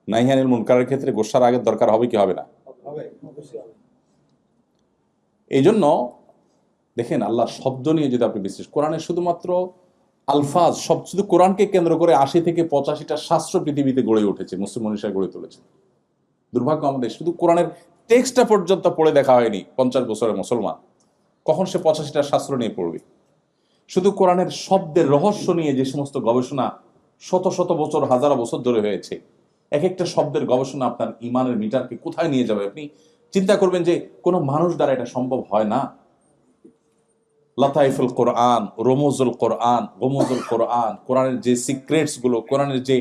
নাহিয়ানিল মুনকারের ক্ষেত্রে গোসা রাগের দরকার হবে কি হবে না? এই জন্য দেখেন আল্লাহ শব্দ নিয়ে যদি আপনি বিশেষ কোরআনে শুধুমাত্র আলফাজ, সব শুধু কোরআনকে কেন্দ্র করে 80 থেকে 85টা শাস্ত্র পৃথিবীতে গড়ে উঠেছে, মুসলিম মনীষা গড়ে তুলেছে। দুর্ভাগ্য আমাদের, শুধু কোরআনের টেক্সটটা পর্যন্ত পড়ে দেখা হয়নি 50 বছরের মুসলমান, কখন সে 85টা শাস্ত্র নিয়ে পড়বে? শুধু কোরআনের শব্দের রহস্য নিয়ে যে সমস্ত গবেষণা শত শত বছর, হাজার বছর ধরে হয়েছে, এক একটা শব্দের গবেষণা আপনার ইমানের মিটারকে কোথায় নিয়ে যাবে। আপনি চিন্তা করবেন যে কোনো মানুষ দ্বারা এটা সম্ভব হয় না। লাতাইফুল কোরআন, রমুজুল কোরআন, গমুজুল কোরআন, কোরআনের যে সিক্রেটস গুলো, কোরআনের যে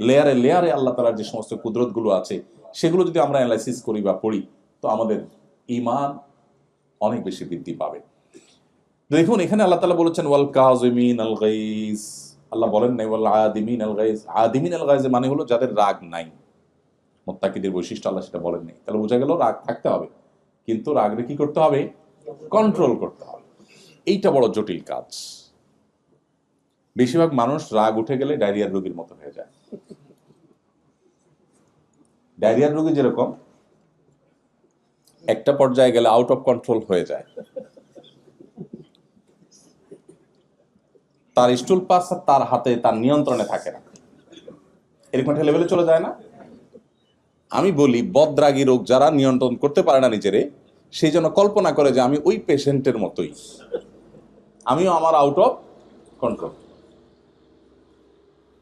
লেয়ারে লেয়ারে আল্লাহ তাআলার যে সমস্ত কুদরত গুলো আছে, সেগুলো যদি আমরা অ্যানালাইসিস করি বা পড়ি, তো আমাদের ঈমান অনেক বেশি বৃদ্ধি পাবে। দেখুন এখানে আল্লাহ তাআলা বলেছেন ওয়াল কাযিমিন আল গাইজ, আল্লাহ বলেন নাই ওয়াল আদিমিন আল গাইজ। আদিমিন আল গাইজ মানে হলো যাদের রাগ নাই। মুত্তাকিদের বৈশিষ্ট্য আল্লাহ সেটা বলেন নাই। তাহলে বোঝা গেল রাগ থাকতে হবে, কিন্তু রাগরে কি করতে হবে? কন্ট্রোল করতে হবে। এইটা বড় জটিল কাজ। বেশিরভাগ মানুষ রাগ উঠে গেলে ডায়রিয়ার রোগীর মতো হয়ে যায়। ডায়রিয়ার রোগী যেরকম একটা পর্যায়ে গেলে আউট অফ কন্ট্রোল হয়ে যায়, তার স্টুল পাস তার হাতে, তার নিয়ন্ত্রণে থাকে না, এরকম একটা লেভেলে চলে যায় না? আমি বলি বদরাগী রোগ যারা নিয়ন্ত্রণ করতে পারে না নিজেরে, সেই জন্য কল্পনা করে যে আমি ওই পেশেন্টের মতোই, আমিও আমার আউট অফ কন্ট্রোল।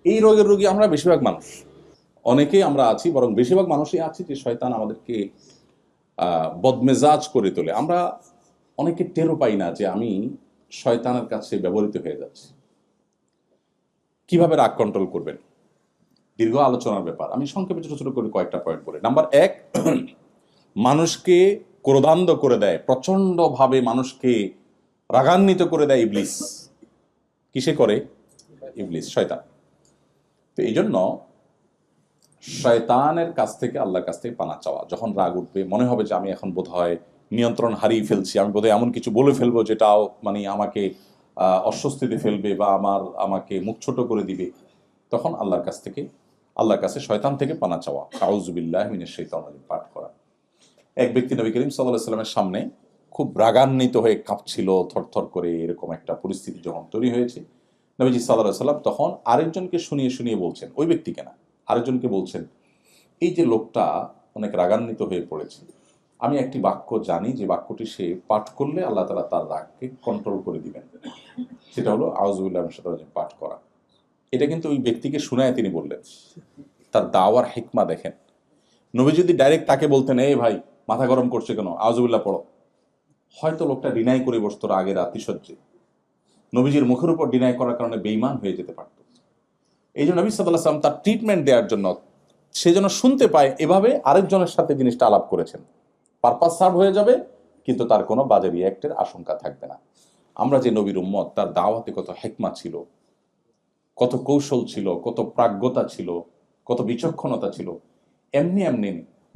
এই রোগের রোগী আমরা বেশিরভাগ মানুষ, অনেকেই আমরা আছি, বরং বেশিরভাগ মানুষই আছি যে শয়তান আমাদেরকে বদমেজাজ করে তোলে। আমরা অনেকে টেরও পাই না যে আমি শয়তানের কাছে ব্যবহৃত হয়ে যাচ্ছি। কিভাবে রাগ কন্ট্রোল করবেন? দীর্ঘ আলোচনার ব্যাপার, আমি সংক্ষেপে ছোট ছোট করে কয়েকটা পয়েন্ট বলি। নাম্বার 1, মানুষকে ক্রোধান্ধ করে দেয়, প্রচন্ড ভাবে মানুষকে রাগান্বিত করে দেয় ইবলিস। কিসে করে? ইবলিস, শয়তান। তো এই জন্য শয়তানের কাছ থেকে আল্লাহর কাছ থেকে পানা চাওয়া। যখন রাগ উঠবে, মনে হবে যে আমি এখন বোধহয় নিয়ন্ত্রণ হারিয়ে ফেলছি, আমি বোধহয় এমন কিছু বলে ফেলবো যেটাও মানে আমাকে অস্বস্তিতে ফেলবে বা আমাকে মুখ ছোট করে দিবে, তখন আল্লাহর কাছে শয়তান থেকে পানা চাওয়া, আউযু বিল্লাহি মিনাশ শাইতানির রাজিম পাঠ করা। এক ব্যক্তি নবী করিম সাল্লাল্লাহু আলাইহি সাল্লামের সামনে খুব রাগান্বিত হয়ে কাঁপছিল, থরথর করে, এরকম একটা পরিস্থিতি যখন তৈরি হয়েছে, নবীজি সাল্লাল্লাহু আলাইহি সাল্লাম তখন আরেকজনকে শুনিয়ে শুনিয়ে বলছেন, ওই ব্যক্তিকে না, আরেকজনকে বলছেন, এই যে লোকটা অনেক রাগান্বিত হয়ে পড়েছে, আমি একটি বাক্য জানি যে বাক্যটি সে পাঠ করলে আল্লাহ তাআলা তার রাগকে কন্ট্রোল করে দিবেন, সেটা হলো আউযু বিল্লাহি মিনাশ শাইতানির রাজিম পাঠ করা। এটা কিন্তু ওই ব্যক্তিকে শুনায় তিনি বললেন। তার দাওয়ার হিকমা দেখেন। নবী যদি ডাইরেক্ট তাকে বলতেন, এই ভাই মাথা গরম করছে কেন, আউযু বিল্লাহ পড়ো, হয়তো লোকটা ডিনাই করে বসতো রাগের আতিশয্যে, নবীজির মুখের উপর ডিনাই করার কারণে বেঈমান হয়ে যেতে পারত। এই জন্য নবী সাল্লাল্লাহু আলাইহি ওয়াসাল্লাম তার ট্রিটমেন্ট দেওয়ার জন্য, সে যেন শুনতে পায়, এভাবে আরেকজনের সাথে জিনিসটা আলাপ করেছেন। পারপাস সার্ভ হয়ে যাবে, কিন্তু তার কোনো বাজে রিঅ্যাক্টের আশঙ্কা থাকবে না। আমরা যে নবীর উম্মত, তার দাওয়াতে কত হিকমা ছিল, কত কৌশল ছিল, কত প্রাজ্ঞতা ছিল, কত বিচক্ষণতা ছিল। এমনি এমনি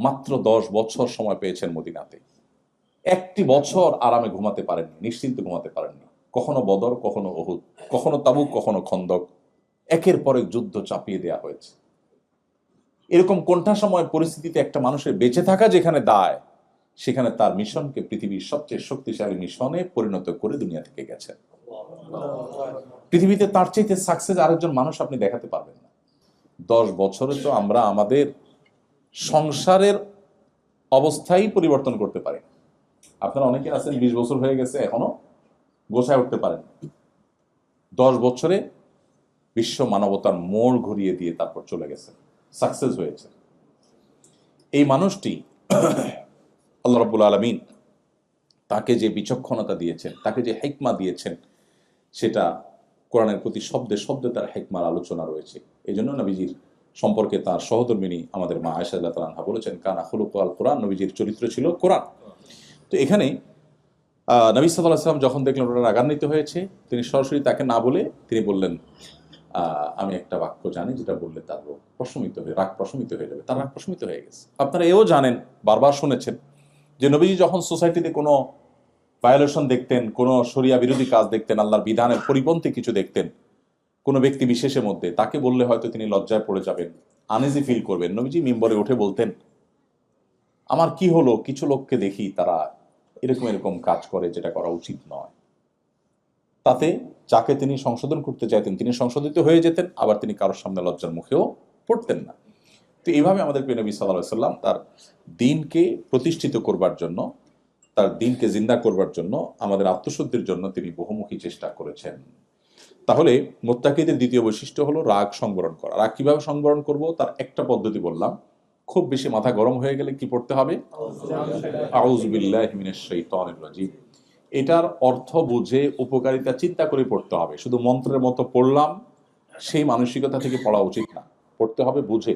মাত্র 10 বছর সময় পেয়েছেন মদিনাতে, একটি বছর আরামে ঘুমাতে পারেননি, নিশ্চিন্তে ঘুমাতে পারেননি। কখনো বদর, কখনো উহুদ, কখনো তাবুক, কখনো খন্দক, একের পর এক যুদ্ধ চাপিয়ে দেওয়া হয়েছে। এরকম কোণঠাসময় পরিস্থিতিতে একটা মানুষের বেঁচে থাকা যেখানে দায়, সেখানে তার মিশনকে পৃথিবীর সবচেয়ে শক্তিশালী মিশনে পরিণত করে দুনিয়া থেকে গেছে। পৃথিবীতে তার চাইতে সাকসেস আরেকজন মানুষ আপনি দেখাতে পারবেন না। 10 বছরে তো আমরা আমাদের সংসারের অবস্থাই পরিবর্তন করতে পারি। আপনারা অনেকে আছেন 20 বছর হয়ে গেছে, এখনো গোছায় উঠতে পারেন। 10 বছরে বিশ্ব মানবতার মোড় ঘুরিয়ে দিয়ে তারপর চলে গেছে, সাকসেস হয়েছে। এই মানুষটি আল্লাহ রাব্বুল আলামিন তাকে যে বিচক্ষণতা দিয়েছেন, তাকে যে হিকমা দিয়েছেন, সেটা কোরআনের প্রতি শব্দে শব্দে তার হিকমার আলোচনা রয়েছে। এই জন্য নবীজির সম্পর্কে তার সহধর্মিনী আমাদের মা আয়েশা রাদিয়াল্লাহু তাআলা আনহা বলেছেন, কানা খুলুকুল কোরআন, নবীজির চরিত্র ছিল কোরআন। তো এখানে নবী সাল্লাল্লাহু আলাইহি ওয়াসাল্লাম যখন দেখলেন ওরা রাগান্বিত হয়েছে, তিনি সরাসরি তাকে না বলে তিনি বললেন, আমি একটা বাক্য জানি যেটা বললে তার রাগ প্রশমিত হয়ে যাবে। তার রাগ প্রশমিত হয়ে গেছে। আপনারা এও জানেন, বারবার শুনেছেন যে নবীজি যখন সোসাইটিতে কোনো ভায়োলেশন দেখতেন, কোনো শরিয়া বিরোধী কাজ দেখতেন, আল্লাহর বিধানের পরিপন্থী কিছু দেখতেন কোনো ব্যক্তি বিশেষের মধ্যে, তাকে বললে হয়তো তিনি লজ্জায় পড়ে যাবেন, আনইজি ফিল করবেন। নবীজি মিম্বরে উঠে বলতেন, আমার কি হলো, কিছু লোককে দেখি তারা এরকম এরকম কাজ করে যেটা করা উচিত নয়। তাতে যাকে তিনি সংশোধন করতে চাইতেন তিনি সংশোধিত হয়ে যেতেন, আবার তিনি কারোর সামনে লজ্জার মুখেও পড়তেন না। তো এইভাবে আমাদের প্রিয় নবী সাল্লাল্লাহু আলাইহি ওয়াসাল্লাম তার দ্বীনকে প্রতিষ্ঠিত করবার জন্য, তার দ্বীনকে জিন্দা করবার জন্য, আমাদের আত্মশুদ্ধির জন্য তিনি বহুমুখী চেষ্টা করেছেন। তাহলে মুত্তাকিদের দ্বিতীয় বৈশিষ্ট্য হলো রাগ সংবরণ করা। রাগ কিভাবে সংবরণ করব, তার একটা পদ্ধতি বললাম, খুব বেশি মাথা গরম হয়ে গেলে কি পড়তে হবে? আউযু বিল্লাহি মিনাশ শাইতানির রাজিম। এটার অর্থ বুঝে উপকারিতা চিন্তা করে পড়তে হবে। শুধু মন্ত্রের মতো পড়লাম সেই মানসিকতা থেকে পড়া উচিত না, পড়তে হবে বুঝে।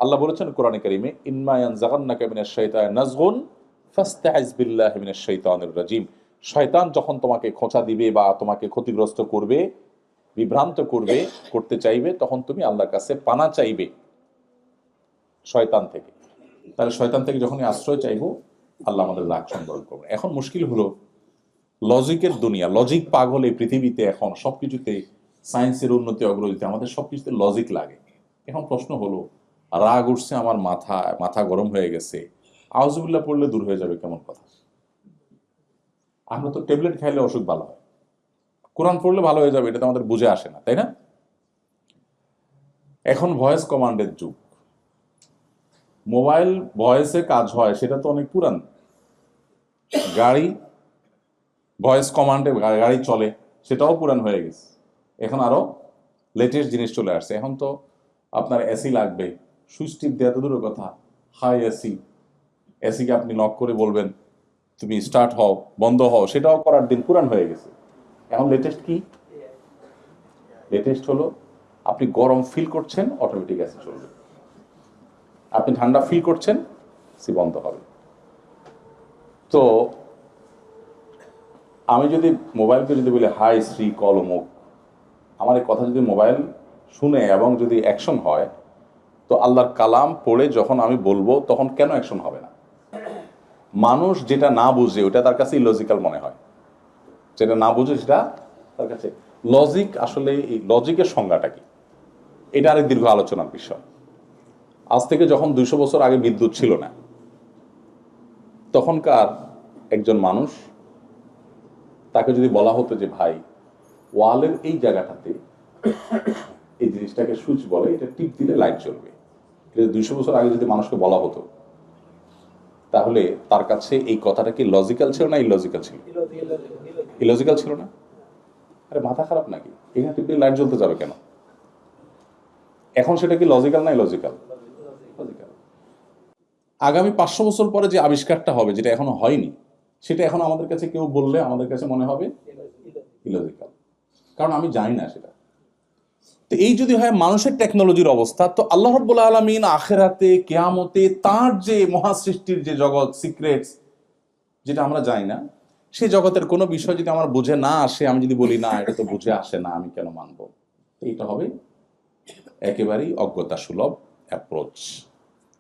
আল্লাহ বলেছেন কোরআনে কারিমে, ইম্মা ইয়ানজাগান্নাকা মিনাশ শাইতানি নাজগুন ফাস্তাইজ বিল্লাহি মিনাশ শাইতানির রাজিম। শয়তান যখন তোমাকে খোঁচা দিবে বা তোমাকে ক্ষতিগ্রস্ত করবে, বিভ্রান্ত করবে, করতে চাইবে, তখন তুমি আল্লাহর কাছে পানা চাইবে শয়তান থেকে। তাহলে শয়তান থেকে যখনই আশ্রয় চাইবো, আল্লাহ আমাদের রাগ সংবরণ করবে। এখন মুশকিল হলো, লজিকের দুনিয়া, লজিক পাগল এই পৃথিবীতে, এখন সবকিছুতে সায়েন্সের উন্নতি অগ্রগতি, আমাদের সবকিছুতে লজিক লাগে। এখন প্রশ্ন হলো, রাগ উঠছে আমার মাথা গরম হয়ে গেছে, আউযুবিল্লাহ পড়লে দূর হয়ে যাবে, কেমন কথা? আমরা তো ট্যাবলেট খাইলে অসুখ ভালো হয়, কোরআন পড়লে ভালো হয়ে যাবে, এটা তো আমাদের বুঝে আসে না, তাই না? এখন ভয়েস কমান্ডের যুগ, মোবাইল ভয়েসে কাজ হয় সেটা তো অনেক পুরান। গাড়ি ভয়েস কমান্ডে গাড়ি চলে, সেটাও পুরান হয়ে গেছে। এখন আরো লেটেস্ট জিনিস চলে আসছে। এখন তো আপনার এসি লাগবে, সুইচ টিপ দেওয়া তো দূরের কথা, হাই এসি, এসিকে আপনি লক করে বলবেন তুমি স্টার্ট হও, বন্ধ হও, সেটাও করার দিন পুরান হয়ে গেছে। এখন লেটেস্ট কি? লেটেস্ট হলো আপনি গরম ফিল করছেন, অটোমেটিক এসি চলবে। আপনি ঠান্ডা ফিল করছেন, এসি বন্ধ হবে। তো আমি যদি মোবাইলকে যদি বলি হাই শ্রী কল অমুক, আমার এই কথা যদি মোবাইল শুনে এবং যদি অ্যাকশন হয়, তো আল্লাহর কালাম পড়ে যখন আমি বলবো তখন কেন অ্যাকশন হবে না? মানুষ যেটা না বুঝে ওটা তার কাছে ইলজিক্যাল মনে হয়, যেটা না বুঝে সেটা তার কাছে লজিক। আসলে এই লজিকের সংজ্ঞাটা কি, এটা আরেক দীর্ঘ আলোচনার বিষয়। আজ থেকে যখন 200 বছর আগে বিদ্যুৎ ছিল না, তখনকার একজন মানুষ, তাকে যদি বলা হতো যে ভাই ওয়ালের এই জায়গাটাতে এই জিনিসটাকে সুইচ বলে, এটা টিপ দিলে লাইট জ্বলবে, এটা 200 বছর আগে যদি মানুষকে বলা হতো, তাহলে তার কাছে এই কথাটা কি লজিক্যাল ছিল না ইলজিক্যাল ছিল? ইলজিক্যাল ছিল না। আরে মাথা খারাপ নাকি, এখানে টিপ দিলে লাইট জ্বলতে যাবে কেন? এখন সেটা কি লজিক্যাল না ইলজিক্যাল? লজিক্যাল। আগামী 500 বছর পরে যে আবিষ্কারটা হবে, যেটা এখনো হয়নি, সেটা এখন আমাদের কাছে কেউ বললে আমাদের কাছে মনে হবে ইলজিক্যাল, কারণ আমি জানি না সেটা। তো এই যদি হয় মানুষের টেকনোলজির অবস্থা, তো আল্লাহ রাব্বুল আলামিন আখিরাতে, কিয়ামতে তার যে মহাসৃষ্টির যে জগৎ, সিক্রেটস, যেটা আমরা জানি না, সেই জগতের কোনো বিষয় যদি আমার বুঝে না আসে, আমি যদি বলি না এটা তো বুঝে আসে না, আমি কেন মানবো? এইটা হবে একেবারেই অজ্ঞতা সুলভ অ্যাপ্রোচ।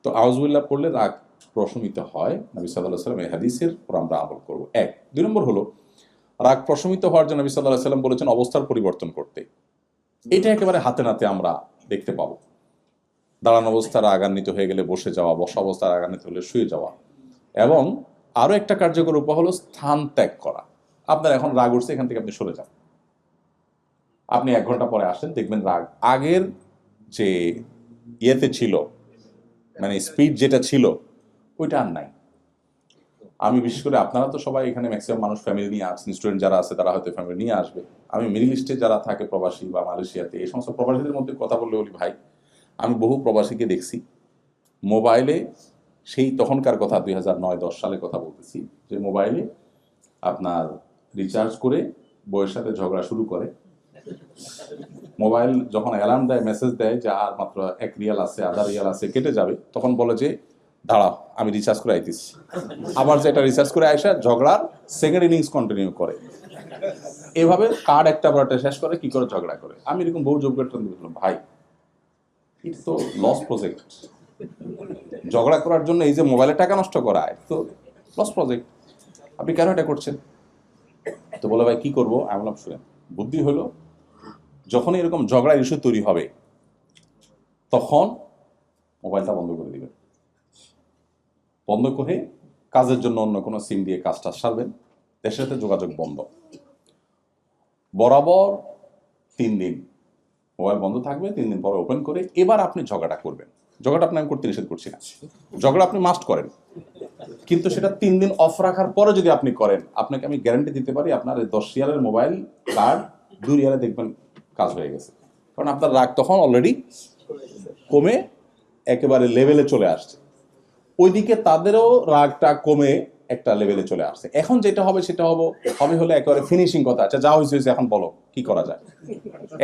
তো আউযুবিল্লাহ পড়লে রাগ প্রশমিত হয়, নবী সাল্লাল্লাহু আলাইহি ওয়াসাল্লাম এই হাদিসের উপর আমরা আমল করব। 1। 2 নম্বর হলো, রাগ প্রশমিত হওয়ার জন্য নবী সাল্লাল্লাহু আলাইহি ওয়াসাল্লাম বলেছেন অবস্থার পরিবর্তন করতে। এটা একেবারে হাতে নাতে আমরা দেখতে পাবো। দাঁড়ানো অবস্থায় রাগান্বিত হয়ে গেলে বসে যাওয়া, বসা অবস্থায় রাগান্বিত হলে শুয়ে যাওয়া, এবং আরো একটা কার্যকর উপায় হলো স্থান ত্যাগ করা। আপনার এখন রাগ উঠছে, এখান থেকে আপনি সরে যান, আপনি 1 ঘন্টা পরে আসেন, দেখবেন রাগ আগের যে ইয়েতে ছিল, মানে স্পিড যেটা ছিল ওইটা আর নাই। আমি বিশেষ করে, আপনারা তো সবাই এখানে ম্যাক্সিমাম মানুষ ফ্যামিলি নিয়ে আসছেন, স্টুডেন্ট যারা আছে তারা হয়তো ফ্যামিলি নিয়ে আসবে। আমি মিডল ইস্টে যারা থাকে প্রবাসী বা মালয়েশিয়াতে, এই সমস্ত প্রবাসীদের মধ্যে কথা বললে বলি ভাই, আমি বহু প্রবাসীকে দেখছি মোবাইলে, সেই তখনকার কথা 2009-10 সালে কথা বলতেছি, যে মোবাইলে আপনার রিচার্জ করে বউয়ের সাথে ঝগড়া শুরু করে। মোবাইল যখন অ্যালার্ম দেয়, মেসেজ দেয় যে আর মাত্র 1 রিয়াল আছে, আধা রিয়াল আছে, কেটে যাবে, তখন বলে যে দাঁড়াও আমি রিচার্জ করে আইতেছি। আবার যে এটা রিচার্জ করে আইসা ঝগড়ার সেকেন্ড ইনিংস কন্টিনিউ করে। এভাবে কার্ড একটা পরটা শেষ করে, কি করে ঝগড়া করে। আমি এরকম বহু যোগ্য দেখলাম, ভাই ইটস তো লস প্রজেক্ট। ঝগড়া করার জন্য এই যে মোবাইলে টাকা নষ্ট করা, তো লস প্রজেক্ট, আপনি কেন এটা করছেন? তো বলে ভাই কি করবো? আমি বললাম শুনেন, বুদ্ধি হলো যখনই এরকম ঝগড়ার ইস্যু তৈরি হবে, তখন মোবাইলটা বন্ধ করে দিবেন। বন্ধ করে কাজের জন্য অন্য কোনো সিম দিয়ে কাজটা সারবেন, দেশের সাথে যোগাযোগ বন্ধ। বরাবর 3 দিন মোবাইল বন্ধ থাকবে, 3 দিন পরে ওপেন করে এবার আপনি ঝগড়াটা করবেন। ঝগড়া আপনি আমি করতে নিষেধ করছি না, ঝগড়া আপনি মাস্ট করেন, কিন্তু সেটা 3 দিন অফ রাখার পরে যদি আপনি করেন, আপনাকে আমি গ্যারান্টি দিতে পারি আপনার 10 রিয়ালের মোবাইল কার্ড 2 রিয়ালে দেখবেন কাজ হয়ে গেছে। কারণ আপনার রাগ তখন অলরেডি কমে একেবারে লেভেলে চলে আসছে, ওইদিকে তাদেরও রাগটা কমে একটা লেভেলে চলে আসছে। এখন যেটা হবে সেটা হবে হলে একেবারে ফিনিশিং কথা, আচ্ছা যা হয়েছে এখন বলো কি করা যায়,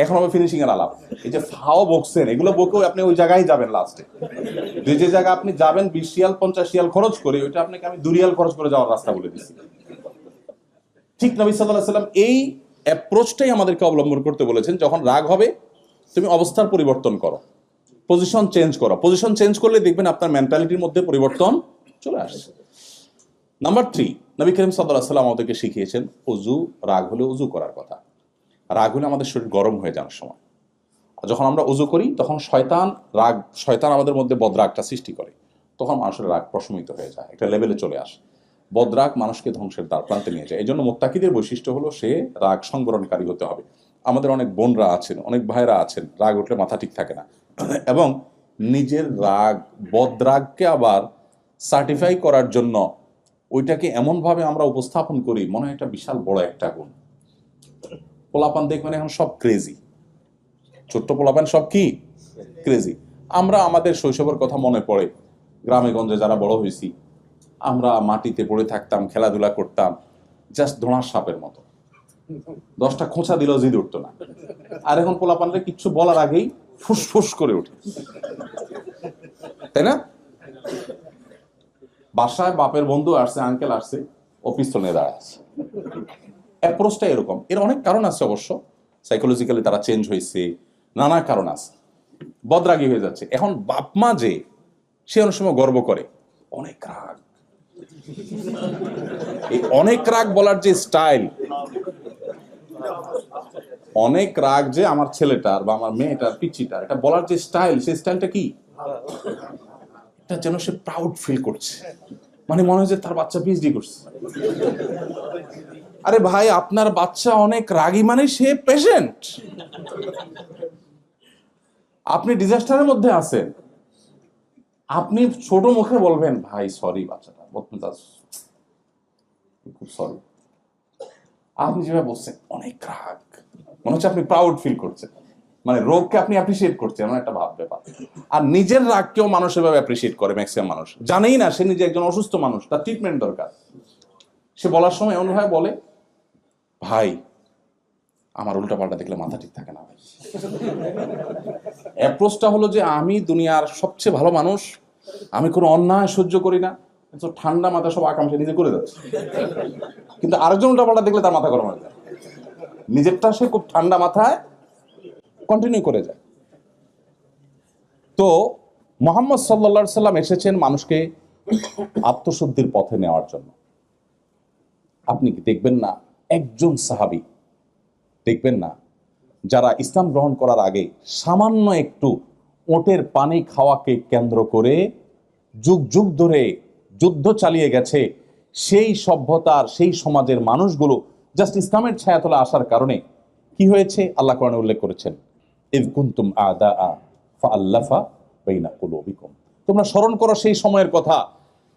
এখন হবে ফিনিশিং এর আলাপ। এই যে ফাও বকছেন, এগুলো বকেও আপনি ওই জায়গায় যাবেন লাস্টে, যে জায়গায় আপনি যাবেন 20 রিয়াল 50 রিয়াল খরচ করে, ওইটা আপনাকে আমি 2 রিয়াল খরচ করে যাওয়ার রাস্তা বলে দিচ্ছি। ঠিক নবী সাল্লাল্লাহু আলাইহি ওয়াসাল্লাম এই অ্যাপ্রোচটাই আমাদেরকে অবলম্বন করতে বলেছেন। যখন রাগ হবে তুমি অবস্থার পরিবর্তন করো, পজিশন চেঞ্জ করো, পজিশন চেঞ্জ করলে দেখবেন আপনার মেন্টালিটির মধ্যে পরিবর্তন চলে আসছে। নাম্বার 3, নবী করিম সাল্লাল্লাহু আলাইহি ওয়াসাল্লাম আমাদেরকে শিখিয়েছেন অজু, রাগ হলে অজু করার কথা। রাগ হলে আমাদের শরীর গরম হয়ে যাওয়ার সময় যখন আমরা অজু করি তখন শয়তান আমাদের মধ্যে বদরাগটা সৃষ্টি করে, তখন মানুষের রাগ প্রশমিত হয়ে যায়, একটা লেভেলে চলে আসে। বদরাগ মানুষকে ধ্বংসের দ্বার প্রান্তে নিয়ে যায়। এই জন্য মুত্তাকিদের বৈশিষ্ট্য হলো সে রাগ সংবরণকারী হতে হবে। আমাদের অনেক বোনরা আছেন, অনেক ভাইরা আছেন, রাগ উঠলে মাথা ঠিক থাকে না, এবং নিজের বদরাগকে আবার সার্টিফাই করার জন্য ওইটাকে এমনভাবে আমরা উপস্থাপন করি মনে হয় এটা বিশাল বড় একটা গুণ। পোলাপান দেখবেন এখন সব ক্রেজি, ছোট্ট পোলাপান সব কি ক্রেজি। আমরা আমাদের শৈশবের কথা মনে পড়ে, গ্রামে গঞ্জে যারা বড় হয়েছি আমরা মাটিতে পড়ে থাকতাম, খেলাধুলা করতাম জাস্ট ধোঁড়ার সাপের মতো, 10টা খোঁচা দিলেও জিদ উঠতো না। আর এখন পোলাপানরে কিচ্ছু বলার আগেই ফুসফুস করে ওঠে, তাই না? বাসায় বাপের বন্ধু আসছে, আঙ্কেল আসছে, ও পিস্তল নিয়ে দাঁড়ায় আছে। অ্যাপ্রোচটা এরকম। এর অনেক কারণ আছে অবশ্য, সাইকোলজিক্যালি তারা চেঞ্জ হয়েছে, নানা কারণ আছে, বদরাগী হয়ে যাচ্ছে। এখন বাপ মা যে সে অনেক সময় গর্ব করে অনেক রাগ, এই অনেক রাগ বলার যে স্টাইল, অনেক রাগ যে আমার ছেলেটার বা আমার মেয়েটার পিচ্চিটার, এটা বলার যে স্টাইল, সেই স্টাইলটা কি এটা যেন সে প্রাউড ফিল করছে, মানে মনে হয় যে তার বাচ্চা পিএইচডি করছে। আরে ভাই, আপনার বাচ্চা অনেক রাগী মানে সে পেশেন্ট, আপনি ডিজাস্টারের মধ্যে আছেন, আপনি ছোট মুখে বলবেন ভাই সরি বাচ্চাটা খুব সরি, আপনি যেভাবে বলছেন অনেক রাগ, মনে হচ্ছে আপনি প্রাউড ফিল করছেন, মানে রোগকে আপনি অ্যাপ্রিসিয়েট করছেন, এমন একটা ভাব ব্যাপার। আর নিজের রাগকেও মানুষ এভাবে অ্যাপ্রিসিয়েট করে, ম্যাক্সিমাম মানুষ জানেই না সে নিজে একজন অসুস্থ মানুষ, তার ট্রিটমেন্ট দরকার। সে বলার সময় এমনভাবে বলে ভাই আমার উল্টা পাল্টা দেখলে মাথা ঠিক থাকে না ভাই। অ্যাপ্রোচটা হলো যে আমি দুনিয়ার সবচেয়ে ভালো মানুষ, আমি কোনো অন্যায় সহ্য করি না, তো ঠান্ডা মাথা সব আকাঙ্ক্ষা নিজে করে যাচ্ছে, কিন্তু আরেকজন উল্টা পাল্টা দেখলে তার মাথা গরম হয়ে যায়, নিজেরটা সে খুব ঠান্ডা মাথায় কন্টিনিউ করে যায়। তো মুহাম্মদ সাল্লাল্লাহু আলাইহি সাল্লাম এসেছেন মানুষকে আত্মশুদ্ধির পথে নেওয়ার জন্য। আপনি কি দেখবেন না একজন সাহাবী দেখবেন না যারা ইসলাম গ্রহণ করার আগে সামান্য একটু ওটের পানি খাওয়াকে কেন্দ্র করে যুগ যুগ ধরে যুদ্ধ চালিয়ে গেছে, সেই সভ্যতার সেই সমাজের মানুষগুলো জাস্ট ইসলামের ছায়াতলে আসার কারণে কি হয়েছে আল্লাহ কোরআনে উল্লেখ করেছেন, ইয কুনতুম আ'দাআ ফাআল্লাফা বাইনা কুলুবিকুম। তোমরা স্মরণ করো সেই সময়ের কথা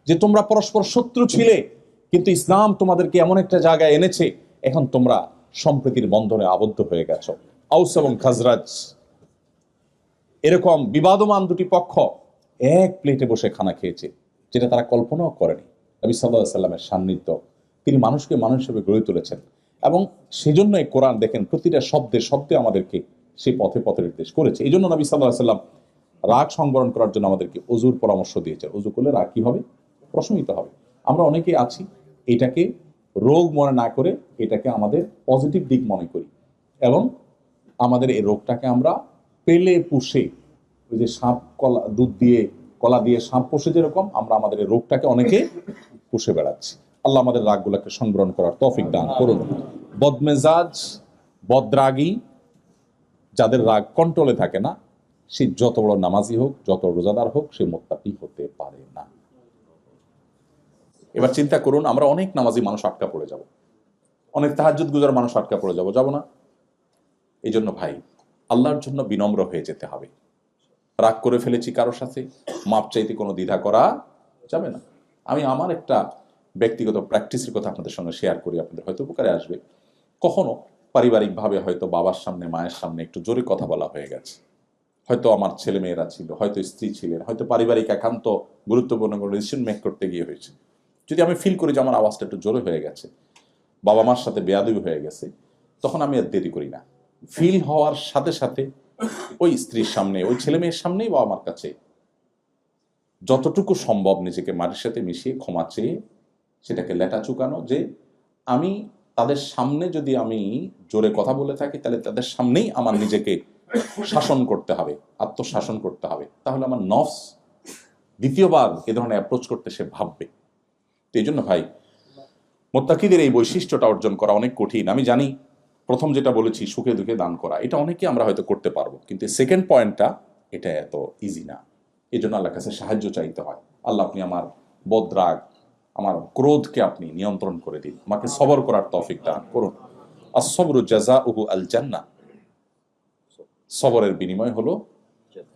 যে তোমরা পরস্পর শত্রু ছিলে, কিন্তু ইসলাম তোমাদেরকে এমন একটা জায়গায় এনেছে এখন তোমরা সম্প্রীতির বন্ধনে আবদ্ধ হয়ে গেছো। আউস এবং খাজরাজ এরকম বিবাদমান দুটি পক্ষ এক প্লেটে বসে খানা খেয়েছে, যেটা তারা কল্পনাও করেনি। নবী সাল্লাল্লাহু আলাইহি সাল্লামের সান্নিধ্য, তিনি মানুষকে মানুষ হিসেবে গড়ে তুলেছেন, এবং সেজন্যই কোরআন দেখেন প্রতিটা শব্দে শব্দে আমাদেরকে সেই পথে পথে নির্দেশ করেছে। এই জন্য নবী সাল্লাল্লাহু আলাইহি সাল্লাম রাগ সংবরণ করার জন্য আমাদেরকে অজুর পরামর্শ দিয়েছে। অজু করলে রাগ কি হবে? প্রশমিত হবে। আমরা অনেকেই আছি এটাকে রোগ মনে না করে এটাকে আমাদের পজিটিভ দিক মনে করি, এবং আমাদের এই রোগটাকে আমরা পেলে পুষে, ওই যে সাপ কলা দুধ দিয়ে কলা দিয়ে সাপ পোষে যেরকম, আমরা আমাদের এই রোগটাকে অনেকে পুষে বেড়াচ্ছি। আল্লাহ আমাদের রাগগুলোকে সংবরণ করার তৌফিক দান করুন। বদমেজাজ, বদরাগী, যাদের রাগ কন্ট্রোলে থাকে না, সে যত বড় নামাজি হোক, যত রোজাদার হোক, সে মুত্তাকি হতে পারে না। এবার চিন্তা করুন, আমরা অনেক নামাজি মানুষ আটকা পড়ে যাব, অনেক তাহাজ্জুদ গুজার মানুষ আটকা পড়ে যাব না? এই জন্য ভাই আল্লাহর জন্য বিনম্র হয়ে যেতে হবে। রাগ করে ফেলেছি কারোর সাথে, মাপ চাইতে কোনো দ্বিধা করা যাবে না। আমি আমার একটা ব্যক্তিগত প্র্যাকটিসের কথা আপনাদের সঙ্গে শেয়ার করি, আপনাদের হয়তো উপকারে আসবে। কখনো পারিবারিকভাবে হয়তো বাবার সামনে মায়ের সামনে একটু জোরে কথা বলা হয়ে গেছে, হয়তো আমার ছেলে মেয়েরা ছিল, হয়তো স্ত্রী ছিলেন, হয়তো পারিবারিক একান্ত গুরুত্বপূর্ণ কোনো ডিসিশন মেক করতে গিয়ে হয়েছে। যদি আমি ফিল করি যে আমার আওয়াজটা একটু জোরে হয়ে গেছে, বাবা মার সাথে বেয়াদবি হয়ে গেছে, তখন আমি আর দেরি করি না। ফিল হওয়ার সাথে সাথে ওই স্ত্রীর সামনে, ওই ছেলে মেয়ের সামনেই বাবা মার কাছে যতটুকু সম্ভব নিজেকে মাটির সাথে মিশিয়ে ক্ষমা চেয়ে সেটাকে লেটা চুকানো, যে আমি তাদের সামনে যদি আমি জোরে কথা বলে থাকি তাহলে তাদের সামনেই আমার নিজেকে শাসন করতে হবে, আত্মশাসন করতে হবে, তাহলে আমার নফস দ্বিতীয়বার এ ধরনের অ্যাপ্রোচ করতে সে ভাববে। তো এই জন্য ভাই, মুত্তাকিদের এই বৈশিষ্ট্যটা অর্জন করা অনেক কঠিন। আমি জানি প্রথম যেটা বলেছি সুখে দুঃখে দান করা, এটা অনেকে আমরা হয়তো করতে পারবো, কিন্তু সেকেন্ড পয়েন্টটা এটা এত ইজি না। এই জন্য আল্লাহর কাছে সাহায্য চাইতে হয়। আল্লাহ, আপনি আমার বদরাগ, আমার ক্রোধকে আপনি নিয়ন্ত্রণ করে দিন, আমাকে সবর করার তৌফিক দান করুন। আস-সবরু জাযাউহু আল জান্নাহ, সবরের বিনিময় হলো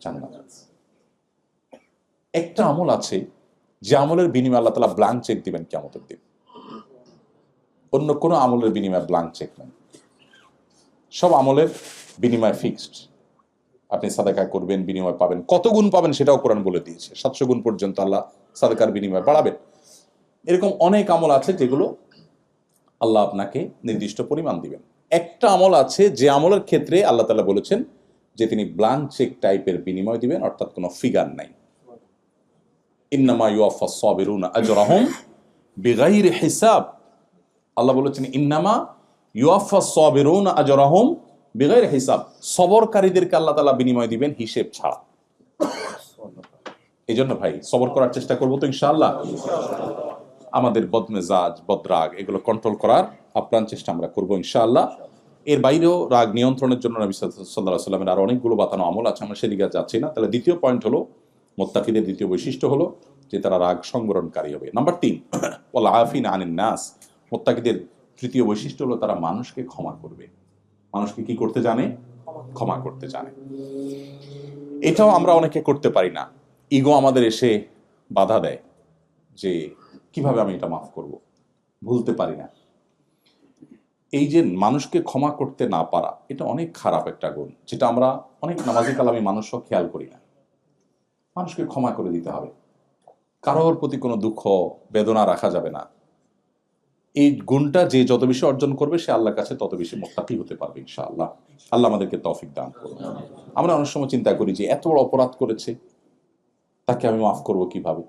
জান্নাত। একটা আমল আছে যে আমলের বিনিময়ে আল্লাহ তাআলা ব্ল্যাঙ্ক চেক দিবেন কিয়ামতের দিন। অন্য কোনো আমলের বিনিময়ে ব্ল্যাঙ্ক চেক নেই, সব আমলের বিনিময় ফিক্সড। আপনি সাদাকা করবেন, বিনিময় পাবেন, কত গুণ পাবেন সেটাও কোরআন বলে দিয়েছে। 700 গুণ পর্যন্ত আল্লাহ সাদাকার বিনিময় বাড়াবেন। এরকম অনেক আমল আছে যেগুলো আল্লাহ আপনাকে নির্দিষ্ট পরিমাণ দিবেন। একটা আমল আছে যে আমলের ক্ষেত্রে আল্লাহ তাআলা বলেছেন যে তিনি ব্ল্যাঙ্ক চেক টাইপের বিনিময় দিবেন, অর্থাৎ কোনো ফিগার নাই। ইন্নামা ইউওয়াফাস সাবিরুনা আজরাহুম বিগাইরি হিসাব। আল্লাহ বলেছেন ইন্নামা ইউওয়াফাস সাবিরুনা আজরাহুম বিগাইরি হিসাব, সবরকারীদেরকে আল্লাহ তাআলা বিনিময় দিবেন হিসেব ছাড়া। এই জন্য ভাই সবর করার চেষ্টা করবো তো ইনশাআল্লাহ। আমাদের বদমেজাজ, বদরাগ এগুলো কন্ট্রোল করার আপ্রাণ চেষ্টা আমরা করবো ইনশাআল্লাহ। এর বাইরেও রাগ নিয়ন্ত্রণের জন্য নবী সাল্লাল্লাহু আলাইহি ওয়াসাল্লামের আরো অনেকগুলো বাতানো আমল আছে, আমরা সেদিকে যাচ্ছি না। তাহলে দ্বিতীয় পয়েন্ট হলো, মুত্তাকিদের দ্বিতীয় বৈশিষ্ট্য হলো যে তারা রাগ সংবরণকারী হবে। নাম্বার 3, ওয়াল আফিনা আনিন নাস, মুত্তাকিদের তৃতীয় বৈশিষ্ট্য হলো তারা মানুষকে ক্ষমা করবে। মানুষকে কি করতে জানে? ক্ষমা করতে জানে। এটাও আমরা অনেকে করতে পারি না। ইগো আমাদের এসে বাধা দেয় যে কিভাবে আমি এটা মাফ করব, ভুলতে পারি না। এই যে মানুষকে ক্ষমা করতে না পারা, এটা অনেক খারাপ একটা গুণ, যেটা আমরা অনেক নামাজি কালামী মানুষও খেয়াল করি না। মানুষকে ক্ষমা করে দিতে হবে, কারোর প্রতি কোনো দুঃখ বেদনা রাখা যাবে না। এই গুণটা যে যত বেশি অর্জন করবে সে আল্লাহর কাছে তত বেশি মুত্তাকি হতে পারবে ইনশাআল্লাহ। আল্লাহ আমাদেরকে তৌফিক দান করুন। আমরা অনেক সময় চিন্তা করি যে এত বড় অপরাধ করেছে, তাকে আমি মাফ করব কিভাবে।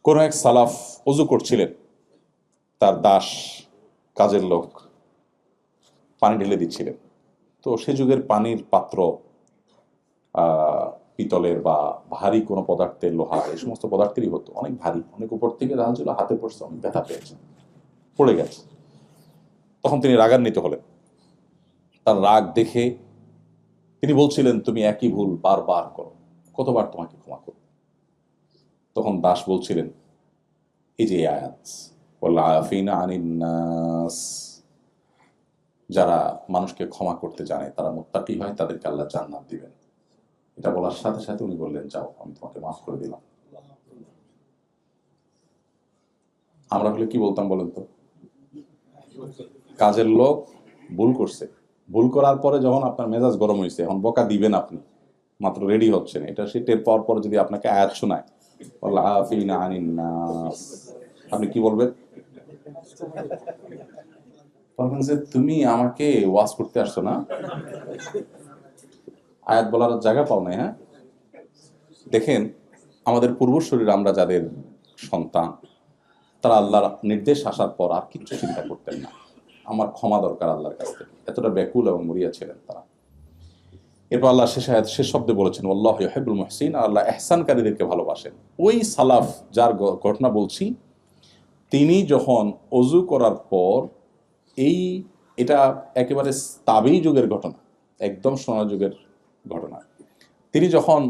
কোন এক সালাফ ওযু করছিলেন, তার দাস, কাজের লোক পানি ঢেলে দিচ্ছিলেন। তো সে যুগের পানির পাত্র পিতলের বা ভারী কোনো পদার্থের, লোহা, এই সমস্ত পদার্থেরই হতো, অনেক ভারী, অনেক উপর থেকে রাখা ছিল, হাতে পড়ছে, অনেক ব্যথা পেয়েছে, পড়ে গেছে। তখন তিনি রাগান্বিত হলেন। তার রাগ দেখে তিনি বলছিলেন, তুমি একই ভুল বারবার করো, কতবার তোমাকে ক্ষমা করো। তখন দাস বলছিলেন, এই যে আয়াত, ওয়াল আফিনা আনিন নাস, যারা মানুষকে ক্ষমা করতে জানে তারা মুত্তাকি হয়, তাদেরকে আল্লাহ জান্নাত দিবেন। এটা বলার সাথে সাথে উনি বললেন, যাও আমি তোমাকে মাফ করে দিলাম। আমরা হলে কি বলতাম বলেন তো? কাজের লোক ভুল করছে, ভুল করার পরে যখন আপনার মেজাজ গরম হয়েছে, এখন বকা দিবেন, আপনি মাত্র রেডি হচ্ছেন, এটা সে টের পাওয়ার পরে যদি আপনাকে আয়াত শোনায়, আপনি কি বলবেন? বলবেন যে তুমি আমাকে ওয়াজ করতে আসছো না, আয়াত বলার জায়গা পাও না। হ্যাঁ, দেখেন আমাদের পূর্বশরীর, আমরা যাদের সন্তান, তারা আল্লাহর নির্দেশ আসার পর আর কিচ্ছু চিন্তা করতেন না, আমার ক্ষমা দরকার আল্লাহর কাছ থেকে, এতটা ব্যাকুল এবং মরিয়া ছিলেন তারা। এরপর আল্লাহ শেষ শব্দে বলেছেন, আল্লাহ ইউহিব্বুল মুহসিন, আল্লাহ ইহসানকারীদেরকে ভালোবাসেন। ওই সালাফ যার ঘটনা বলছি, তিনি যখন ওযু করার পর, এটা একেবারে তাবেঈ যুগের ঘটনা, একদম সোনার যুগের ঘটনা। তিনি যখন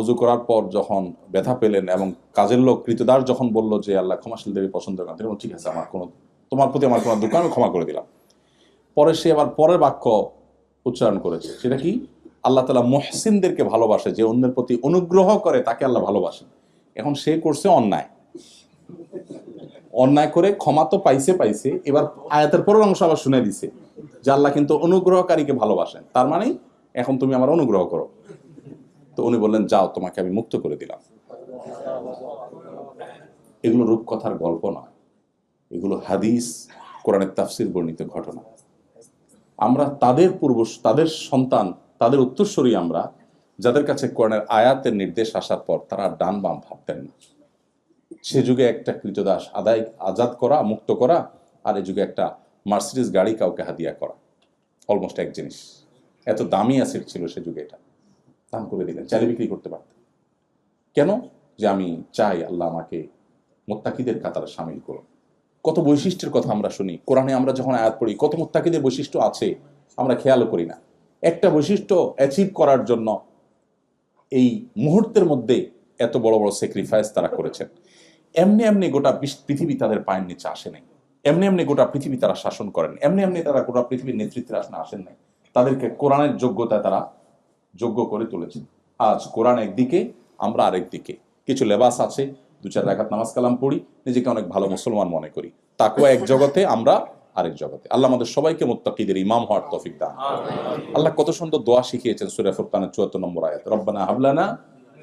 ওযু করার পর যখন ব্যথা পেলেন এবং কাজের লোক কৃতদাস যখন বলল যে আল্লাহ ক্ষমাশীলদের পছন্দ করেন, তিনি বললেন, ঠিক আছে, তোমার প্রতি আমার কোনো দুঃখ, আমি ক্ষমা করে দিলাম। পরে সে আবার পরের বাক্য উচ্চারণ করেছে, সেটা কি? আল্লাহ তাআলা মুহসিনদেরকে ভালোবাসে, যে অন্যের প্রতি অনুগ্রহ করে তাকে আল্লাহ ভালোবাসেন। এখন সে করছে অন্যায় করে ক্ষমা তো পাইছে, এবার আয়াতের পরের অংশ আবার শুনে দিছে যে আল্লাহ কিন্তু অনুগ্রহকারীকে ভালোবাসেন। তার মানে এখন তুমি আমার অনুগ্রহ করো। তো উনি বললেন, যাও, তোমাকে আমি মুক্ত করে দিলাম। এগুলো রূপকথার গল্প নয়, এগুলো হাদিস, কোরআনের তাফসির বর্ণিত ঘটনা। আমরা তাদের সন্তান, তাদের উত্তরসূরি আমরা, যাদের কাছে কোরআনের আয়াতের নির্দেশ আসার পর তারা ডান বাম ভাবতেন না। সে যুগে একটা কৃতদাস আজাদ করা, মুক্ত করা, আর এ যুগে একটা মার্সিডিজ গাড়ি কাউকে হাদিয়া করা অলমোস্ট এক জিনিস। এত দামি অ্যাসেট ছিল সে যুগে, এটা দান করে দিলেন, চাইলে বিক্রি করতে পারতেন। কেন? যে আমি চাই আল্লাহ আমাকে মুত্তাকিদের কাতারে শামিল করুন। কত বৈশিষ্ট্যের কথা আমরা শুনি কোরআনে, আমরা যখন আয়াত পড়ি কত মুত্তাকিদের বৈশিষ্ট্য আছে আমরা খেয়ালও করি না। একটা বৈশিষ্ট্য অ্যাচিভ করার জন্য এই মুহূর্তের মধ্যে এত বড় বড় স্যাক্রিফাইস তারা করেছেন। এমনি এমনি গোটা পৃথিবী তাদের পায়ের নিচে আসে নাই, এমনি এমনি গোটা পৃথিবী তারা শাসন করেন, এমনি এমনি তারা গোটা পৃথিবীর নেতৃত্বের আসনে আসেন নাই। তাদেরকে কোরআনের যোগ্যতায় তারা যোগ্য করে তুলেছেন। আজ কোরআন একদিকে, আমরা আরেক দিকে। কিছু লেবাস আছে, 2-4 রাকাত নামাজ কালাম পড়ি, নিজেকে অনেক ভালো মুসলমান মনে করি। তাকওয়া এক জগতে, আমরা আরেক জগতে। আল্লাহ আমাদের সবাইকে মুত্তাকিদের ইমাম হওয়ার তৌফিক দান। আল্লাহ কত সুন্দর দোয়া শিখিয়েছেন সূরা ফুরকানের 74 নম্বর আয়াত, রব্বানা হাবলানা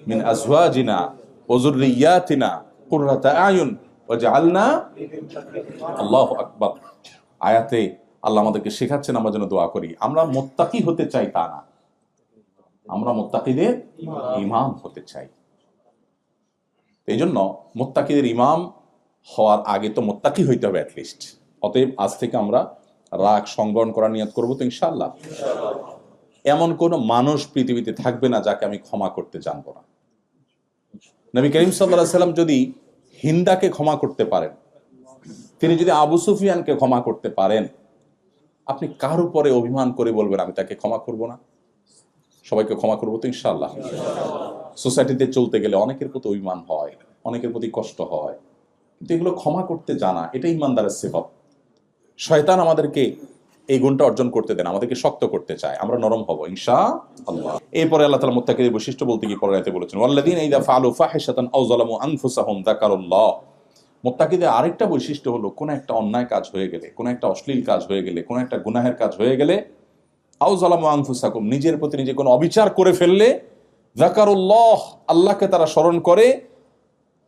মিন আজওয়াজিনা ওয়া যুররিয়াতিনা কুররাতা আয়ুন ওয়াজআলনা। আল্লাহু আকবার। আয়াতে আল্লাহ আমাদেরকে শেখাচ্ছেন আমরা যেন দোয়া করি। আমরা মুত্তাকি হতে চাই তা না, আমরা মুত্তাকিদের ইমাম হতে চাই। এই জন্য মুত্তাকিদের ইমাম হওয়ার আগে তো মুত্তাকি হইতে হবে অ্যাটলিস্ট। অতএব আজ থেকে আমরা রাগ সংবরণ করার নিয়ত করবো তো ইনশাআল্লাহ। এমন কোন মানুষ পৃথিবীতে থাকবে না যাকে আমি ক্ষমা করতে জানবো না। নবী করিম সাল্লাল্লাহু আলাইহি সাল্লাম যদি হিন্দাকে ক্ষমা করতে পারেন, তিনি যদি আবু সুফিয়ানকে ক্ষমা করতে পারেন, আপনি কার উপরে অভিমান করে বলবেন আমি তাকে ক্ষমা করব না? সবাইকে ক্ষমা করবো তো ইনশাআল্লাহ। সোসাইটিতে চলতে গেলে অনেকের প্রতি অভিমান হয়, অনেকের প্রতি কষ্ট হয়, কিন্তু এগুলো ক্ষমা করতে জানা এটা ইমানদারের সিফাত। শয়তান আমাদেরকে এই গুণটা অর্জন করতে দেন, আমাদেরকে শক্ত করতে চায়, আমরা নরম হব ইনশাআল্লাহ। এরপরে আল্লাহ তাআলা মুত্তাকিদের বৈশিষ্ট্য বলতে গিয়ে পরের আয়াতে বলেছেন, ওয়াল্লাযীনা ইযা ফাআলু ফাহিশাতান আও যালামু আনফুসাহুম যাকারুল্লাহ। মুত্তাকিদের আরেকটা বৈশিষ্ট্য হলো, কোন একটা অন্যায় কাজ হয়ে গেলে, কোন একটা অশ্লীল কাজ হয়ে গেলে, কোন একটা গুনাহের কাজ হয়ে গেলে, আও যালামু আনফুসাকুম, নিজের প্রতি নিজে কোনো অবিচার করে ফেললে, যাকারুল্লাহ, আল্লাহকে তারা স্মরণ করে,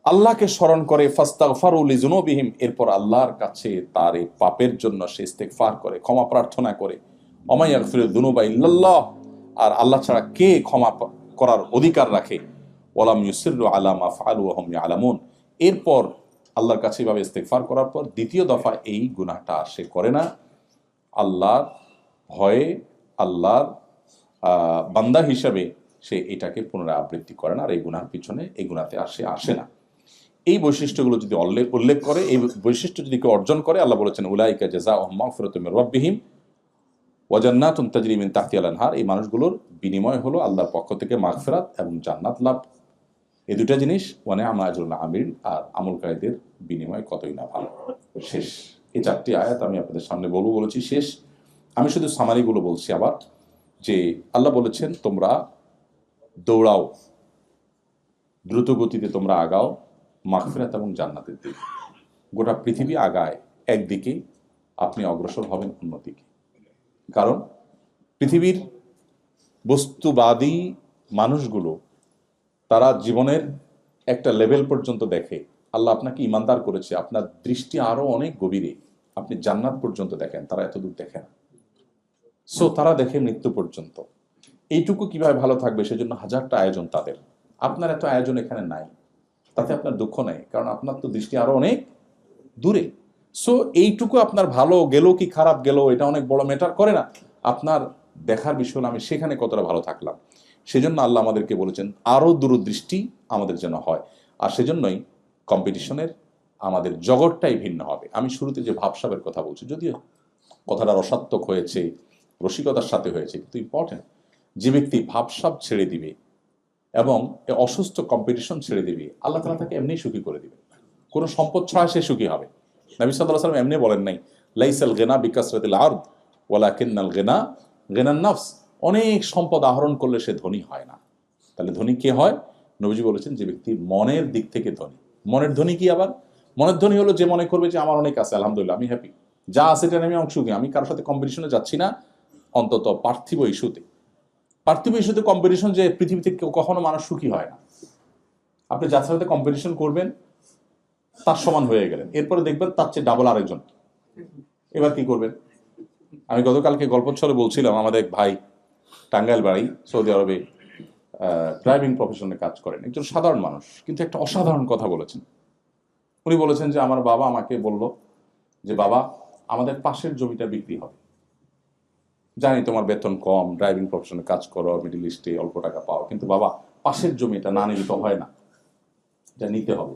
আল্লাহকে স্মরণ করে, ফাস্তাগফারু লিযুনুবিহিম, এরপর আল্লাহর কাছে তার এই পাপের জন্য সে ইস্তেগফার করে, ক্ষমা প্রার্থনা করে। ওয়া মান ইয়াগফিরুয যুনুবা ইল্লাল্লাহ, আর আল্লাহ ছাড়া কে ক্ষমা করার অধিকার রাখে। ওয়ালাম ইউসিররু আলা মা ফাআলু ওয়া হুম ইয়ালামুন, এরপর আল্লাহর কাছে এভাবে ইস্তেগফার করার পর দ্বিতীয় দফা এই গুনাহটা সে করে না, আল্লাহর ভয়ে, আল্লাহর বান্দা হিসাবে সে এটাকে পুনরাবৃত্তি করে না, আর এই গুনার পিছনে, এই গুনাতে আসে না। এই বৈশিষ্ট্যগুলো যদি উল্লেখ করে, এই বৈশিষ্ট্য যদি কেউ অর্জন করে, আল্লাহ বলেছেন উলাইকা জাযাউহুম মাগফিরাতুম মির রাব্বিহিম ওয়া জান্নাতুন তাজরি মিন তাহতিহাল আনহার, এই মানুষগুলোর বিনিময় হলো আল্লাহর পক্ষ থেকে মাগফিরাত এবং জান্নাত লাভ। এই দুটা জিনিস, ওয়া নি'মা আজরুল আমিলিন, আর আমলকারীদের বিনিময় কতই না ভালো। শেষ। এই 4টি আয়াত আমি আপনাদের সামনে বলেছি শেষ। আমি শুধু সামারিগুলো বলছি আবার, যে আল্লাহ বলেছেন তোমরা দৌড়াও, দ্রুত গতিতে তোমরা আগাও মাগফিরাত এবং জান্নাতের দিকে। গোটা পৃথিবী আগায় একদিকে, আপনি অগ্রসর হবেন অন্যদিকে। কারণ পৃথিবীর বস্তুবাদী মানুষগুলো তারা জীবনের একটা লেভেল পর্যন্ত দেখে। আল্লাহ আপনাকে ইমানদার করেছে, আপনার দৃষ্টি আরো অনেক গভীরে, আপনি জান্নাত পর্যন্ত দেখেন, তারা এতদূর দেখে না। সো তারা দেখে মৃত্যু পর্যন্ত। এইটুকু কিভাবে ভালো থাকবে সেজন্য হাজারটা আয়োজন তাদের। আপনার এত আয়োজন এখানে নাই, তাতে আপনার দুঃখ নেই, কারণ আপনার তো দৃষ্টি আরো অনেক দূরে। সো এইটুকু আপনার ভালো গেল কি খারাপ গেল এটা অনেক বড় ম্যাটার করে না। আপনার দেখার বিষয় হলো আমি সেখানে কতটা ভালো থাকলাম। সেজন্য আল্লাহ আমাদেরকে বলেছেন আরো দূরদৃষ্টি আমাদের যেন হয়। আর সেজন্যই কম্পিটিশনের আমাদের জগৎটাই ভিন্ন হবে। আমি শুরুতে যে ভাবসাবের কথা বলছি, যদিও কথাটা রসাত্মক হয়েছে, রসিকতার সাথে হয়েছে, কিন্তু ইম্পর্টেন্ট, যে ব্যক্তি ভাবসাব ছেড়ে দিবে এবং অসুস্থ কম্পিটিশন ছেড়ে দিবে, আল্লাহ তাআলা তাকে এমনি সুখী করে দিবে। কোনো সম্পদ ছাড়া সে সুখী হবে। নবী সাল্লাল্লাহু আলাইহি ওয়াসাল্লাম এমনি বলেন নাই, লাইসাল গিনা বিকাসরাতিল আরদ ওয়ালাকিন্নাল গিনা গিনান নাফস, অনেক সম্পদ আহরণ করলে সে ধনী হয় না। তাহলে ধনী কে হয়? নবীজি বলেছেন যে ব্যক্তি মনের দিক থেকে ধনী। মনের ধনী কি আবার? মনের ধনী হলো যে মনে করবে যে আমার অনেক আছে, আলহামদুলিল্লাহ আমি হ্যাপি, যা আছে এটা আমি অংশ, আমি কারোর সাথে কম্পিটিশনে যাচ্ছি না, অন্তত পার্থিব ইস্যুতে। পার্থিব ইস্যুতে কম্পিটিশন যে পৃথিবীতে কখনো মানুষ সুখী হয় না। আপনি যার সাথে কম্পিটিশন করবেন তার সমান হয়ে গেলেন, এরপরে দেখবেন তার চেয়ে ডাবল আরেকজন, এবার কি করবেন? আমি গতকালকে গল্পচ্ছলে বলছিলাম, আমাদের এক ভাই টাঙ্গাইল বাড়ি, সৌদি আরবে ড্রাইভিং প্রফেশনে কাজ করেন, একজন সাধারণ মানুষ, কিন্তু একটা অসাধারণ কথা বলেছেন। উনি বলেছেন যে আমার বাবা আমাকে বলল যে বাবা, আমাদের পাশের জমিটা বিক্রি হবে, জানি তোমার বেতন কম, ড্রাইভিং প্রফেশনে কাজ করো, মিডল ইস্টে অল্প টাকা পাও, কিন্তু বাবা পাশের জমিটা না নিলে তো হয় না, এটা নিতে হবে।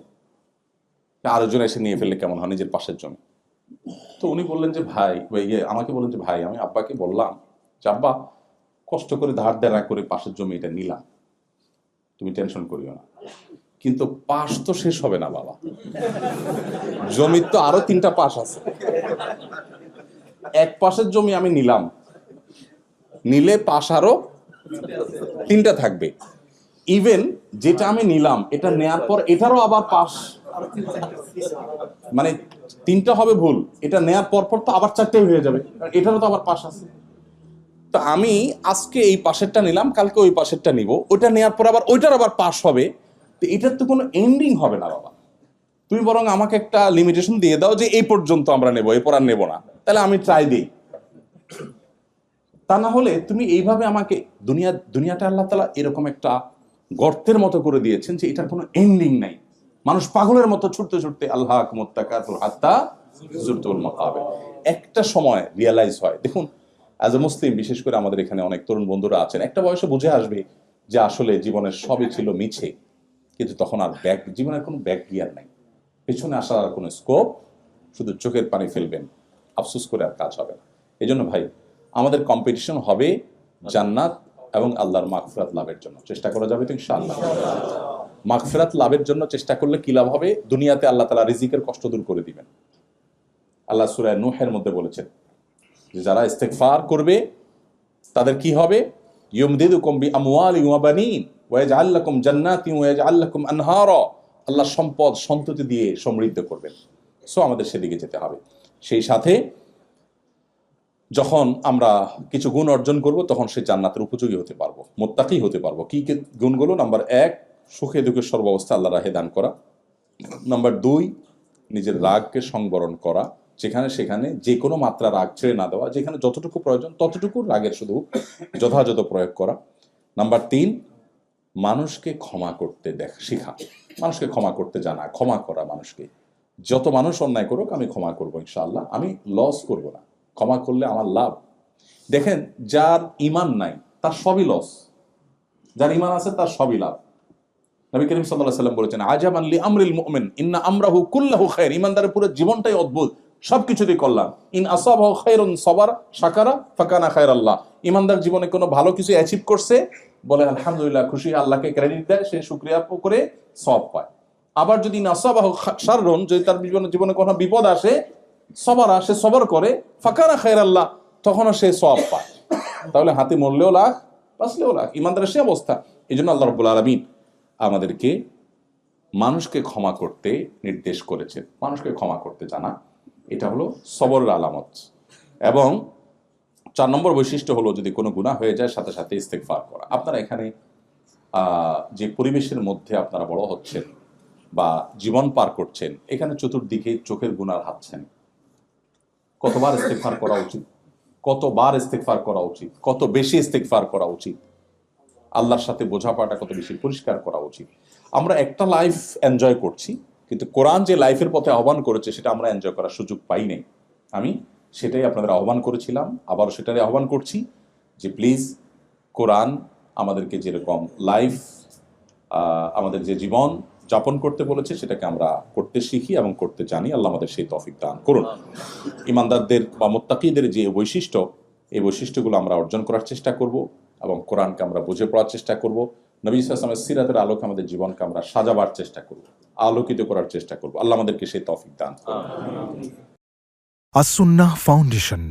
আরেকজন এসে নিয়ে ফেললে কেমন হয় নিজের পাশের জমি? তো উনি বললেন যে ভাই, আমাকে বললেন যে ভাই, আমি আব্বাকে বললাম যে আব্বা, কষ্ট করে ধার দেনা করে পাশের জমি এটা নিলাম, তুমি টেনশন করিও না, কিন্তু পাশ তো শেষ হবে না বাবা, জমির তো আরো 3টা পাশ আছে। এক পাশের জমি আমি নিলাম, নিলে পাশ আরো 3টা থাকবে। ইভেন যেটা আমি নিলাম এটা নেয়ার পর এটারও আবার পাশ, মানে 3টা হবে ভুল, এটা নেয়ার পর পর তো আবার 4টাই হয়ে যাবে, এটারও তো আবার পাশ আছে। তো আমি আজকে এই পাশেরটা নিলাম, কালকে ওই পাশেরটা নিব, ওইটা নেয়ার পর আবার ওইটার আবার পাশ হবে, তো এটার তো কোনো এন্ডিং হবে না বাবা। তুমি বরং আমাকে একটা লিমিটেশন দিয়ে দাও যে এই পর্যন্ত আমরা নেব, এরপর আর নেব না, তাহলে আমি ট্রাই দিই। তা না হলে তুমি এইভাবে আমাকে, দুনিয়াটা আল্লাহ তাআলা এরকম একটা গর্তের মতো করে দিয়েছেন যে এটার কোনো এন্ডিং নাই। মানুষ পাগলের মতো ছুটতে ছুটতে আল্লাহকুমুত তাকাতুর হাত্তা যুরতুল মাকাবির, একটা সময় রিয়ালাইজ হয়। দেখুন, অ্যাজ এ মুসলিম, বিশেষ করে আমাদের এখানে অনেক তরুণ বন্ধুরা আছেন, একটা বয়সে বুঝে আসবে যে আসলে জীবনের সবই ছিল মিছে, কিন্তু তখন আর জীবনের কোনো ব্যাক গিয়ার নাই, পেছনে আসার আর কোনো স্কোপ, শুধু চোখের পানি ফেলবেন, আফসোস করে আর কাজ হবে না। এই জন্য ভাই, আমাদের কম্পিটিশন হবে জান্নাত এবং আল্লাহর মাগফিরাত লাভের জন্য। চেষ্টা করা যাবে তো ইনশাআল্লাহ। মাগফিরাত লাভের জন্য চেষ্টা করলে কি লাভ হবে? দুনিয়াতে আল্লাহ তাআলা রিজিকের কষ্ট দূর করে দিবেন। আল্লাহ সূরা নূহের মধ্যে বলেছেন যে যারা ইস্তেগফার করবে তাদের কি হবে? ইউমদিদুকুম বিআমওয়ালিন ওয়া বানিন ওয়া ইয়াজআল লাকুম জান্নাতিন ওয়া ইয়াজআল লাকুম আনহারা। আল্লাহ সম্পদ সন্ততি দিয়ে সমৃদ্ধ করবেন। সো আমাদের সেদিকে যেতে হবে। সেই সাথে যখন আমরা কিছু গুণ অর্জন করব তখন সে জান্নাতের উপযোগী হতে পারবো, মুত্তাকি হতে পারবো। কি গুণগুলো? নাম্বার 1, সুখে দুঃখে সর্বাবস্থা আল্লাহ রাহে দান করা। নাম্বার 2, নিজের রাগকে সংবরণ করা, যেখানে সেখানে যে কোনো মাত্রা রাগ ছেড়ে না দেওয়া, যেখানে যতটুকু প্রয়োজন ততটুকু রাগের শুধু যথাযথ প্রয়োগ করা। নাম্বার 3, মানুষকে ক্ষমা করতে শেখা, মানুষকে ক্ষমা করতে জানা, ক্ষমা করা মানুষকে। যত মানুষ অন্যায় করুক আমি ক্ষমা করবো ইনশাআল্লাহ, আমি লস করব না, ক্ষমা করলে আমার লাভ। দেখেন, যার ইমান নাই তার সবই লস, যার ইমান আছে তার সবই লাভ। নবী করিম সাল্লাল্লাহু আলাইহি ওয়াসাল্লাম বলেছেন, আজাবান লি আমরিল মুমিন ইন্না আমরাহু কুল্লাহু খায়র। ইমানদারের পুরো জীবনটাই অদ্ভুত, সবকিছুতেই কল্যাণ। ইন আসাবাহু খায়রুন সাবারা শাকারা ফাকানা খায়রাল্লাহ। ইমানদার জীবনে কোনো ভালো কিছু অ্যাচিভ করছে, বলে আলহামদুলিল্লাহ, খুশি, আল্লাহকে ক্রেডিট দেয়, সে শুকরিয়া করে সওয়াব পায়। আবার যদি নাসাবাহু শাররুন, যদি তার জীবনে কোনো বিপদ আসে, সবারা, সে সবর করে, ফাকানা খায়রাল্লাহ, তখনও সে সওয়াব পায়। তাহলে হাতে মরলেও লাখ, বাঁচলেও লাখ, ইমানদারের সে অবস্থা। এই জন্য আল্লাহ রাব্বুল আলামিন আমাদেরকে মানুষকে ক্ষমা করতে নির্দেশ করেছেন। মানুষকে ক্ষমা করতে জানা, এটা হলো সবরের আলামত। এবং 4 নম্বর বৈশিষ্ট্য হলো, যদি কোনো গুনাহ হয়ে যায় সাথে সাথে ইস্তেগফার করা। আপনারা এখানে যে পরিবেশের মধ্যে আপনারা বড় হচ্ছেন বা জীবন পার করছেন, এখানে চতুর্দিকে চোখের গুনার হাতছানি। কতবার ইস্তেগফার করা উচিত, কতবার ইস্তেগফার করা উচিত, কত বেশি ইস্তেগফার করা উচিত, আল্লাহর সাথে বোঝাপড়াটা কত বেশি পরিষ্কার করা উচিত। আমরা একটা লাইফ এনজয় করছি, কিন্তু কোরআন যে লাইফের পথে আহ্বান করেছে সেটা আমরা এনজয় করার সুযোগ পাই নাই। আমি সেটাই আপনাদের আহ্বান করেছিলাম, আবারও সেটাই আহ্বান করছি যে প্লিজ কোরআন আমাদেরকে যেরকম লাইফ, আমাদের যে জীবন যাপন করতে বলেছে সেটাকে আমরা করতে শিখি এবং করতে জানি। আল্লাহ আমাদের সেই তৌফিক দান করুন। ইমানদারদের বা মুত্তাকিদের যে বৈশিষ্ট্য, এই বৈশিষ্ট্যগুলো আমরা অর্জন করার চেষ্টা করব এবং কোরআনকে আমরা বুঝে পড়ার চেষ্টা করব। নবী সাল্লাল্লাহু আলাইহি ওয়াসাল্লামের সিরাতের আলোকে আমাদের জীবনকে আমরা সাজাবার চেষ্টা করব, আলোকিত করার চেষ্টা করব। আল্লাহ আমাদেরকে সেই তৌফিক দান করুন। আস-সুন্নাহ ফাউন্ডেশন,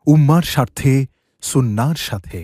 উম্মার স্বার্থে সুন্নাহর সাথে।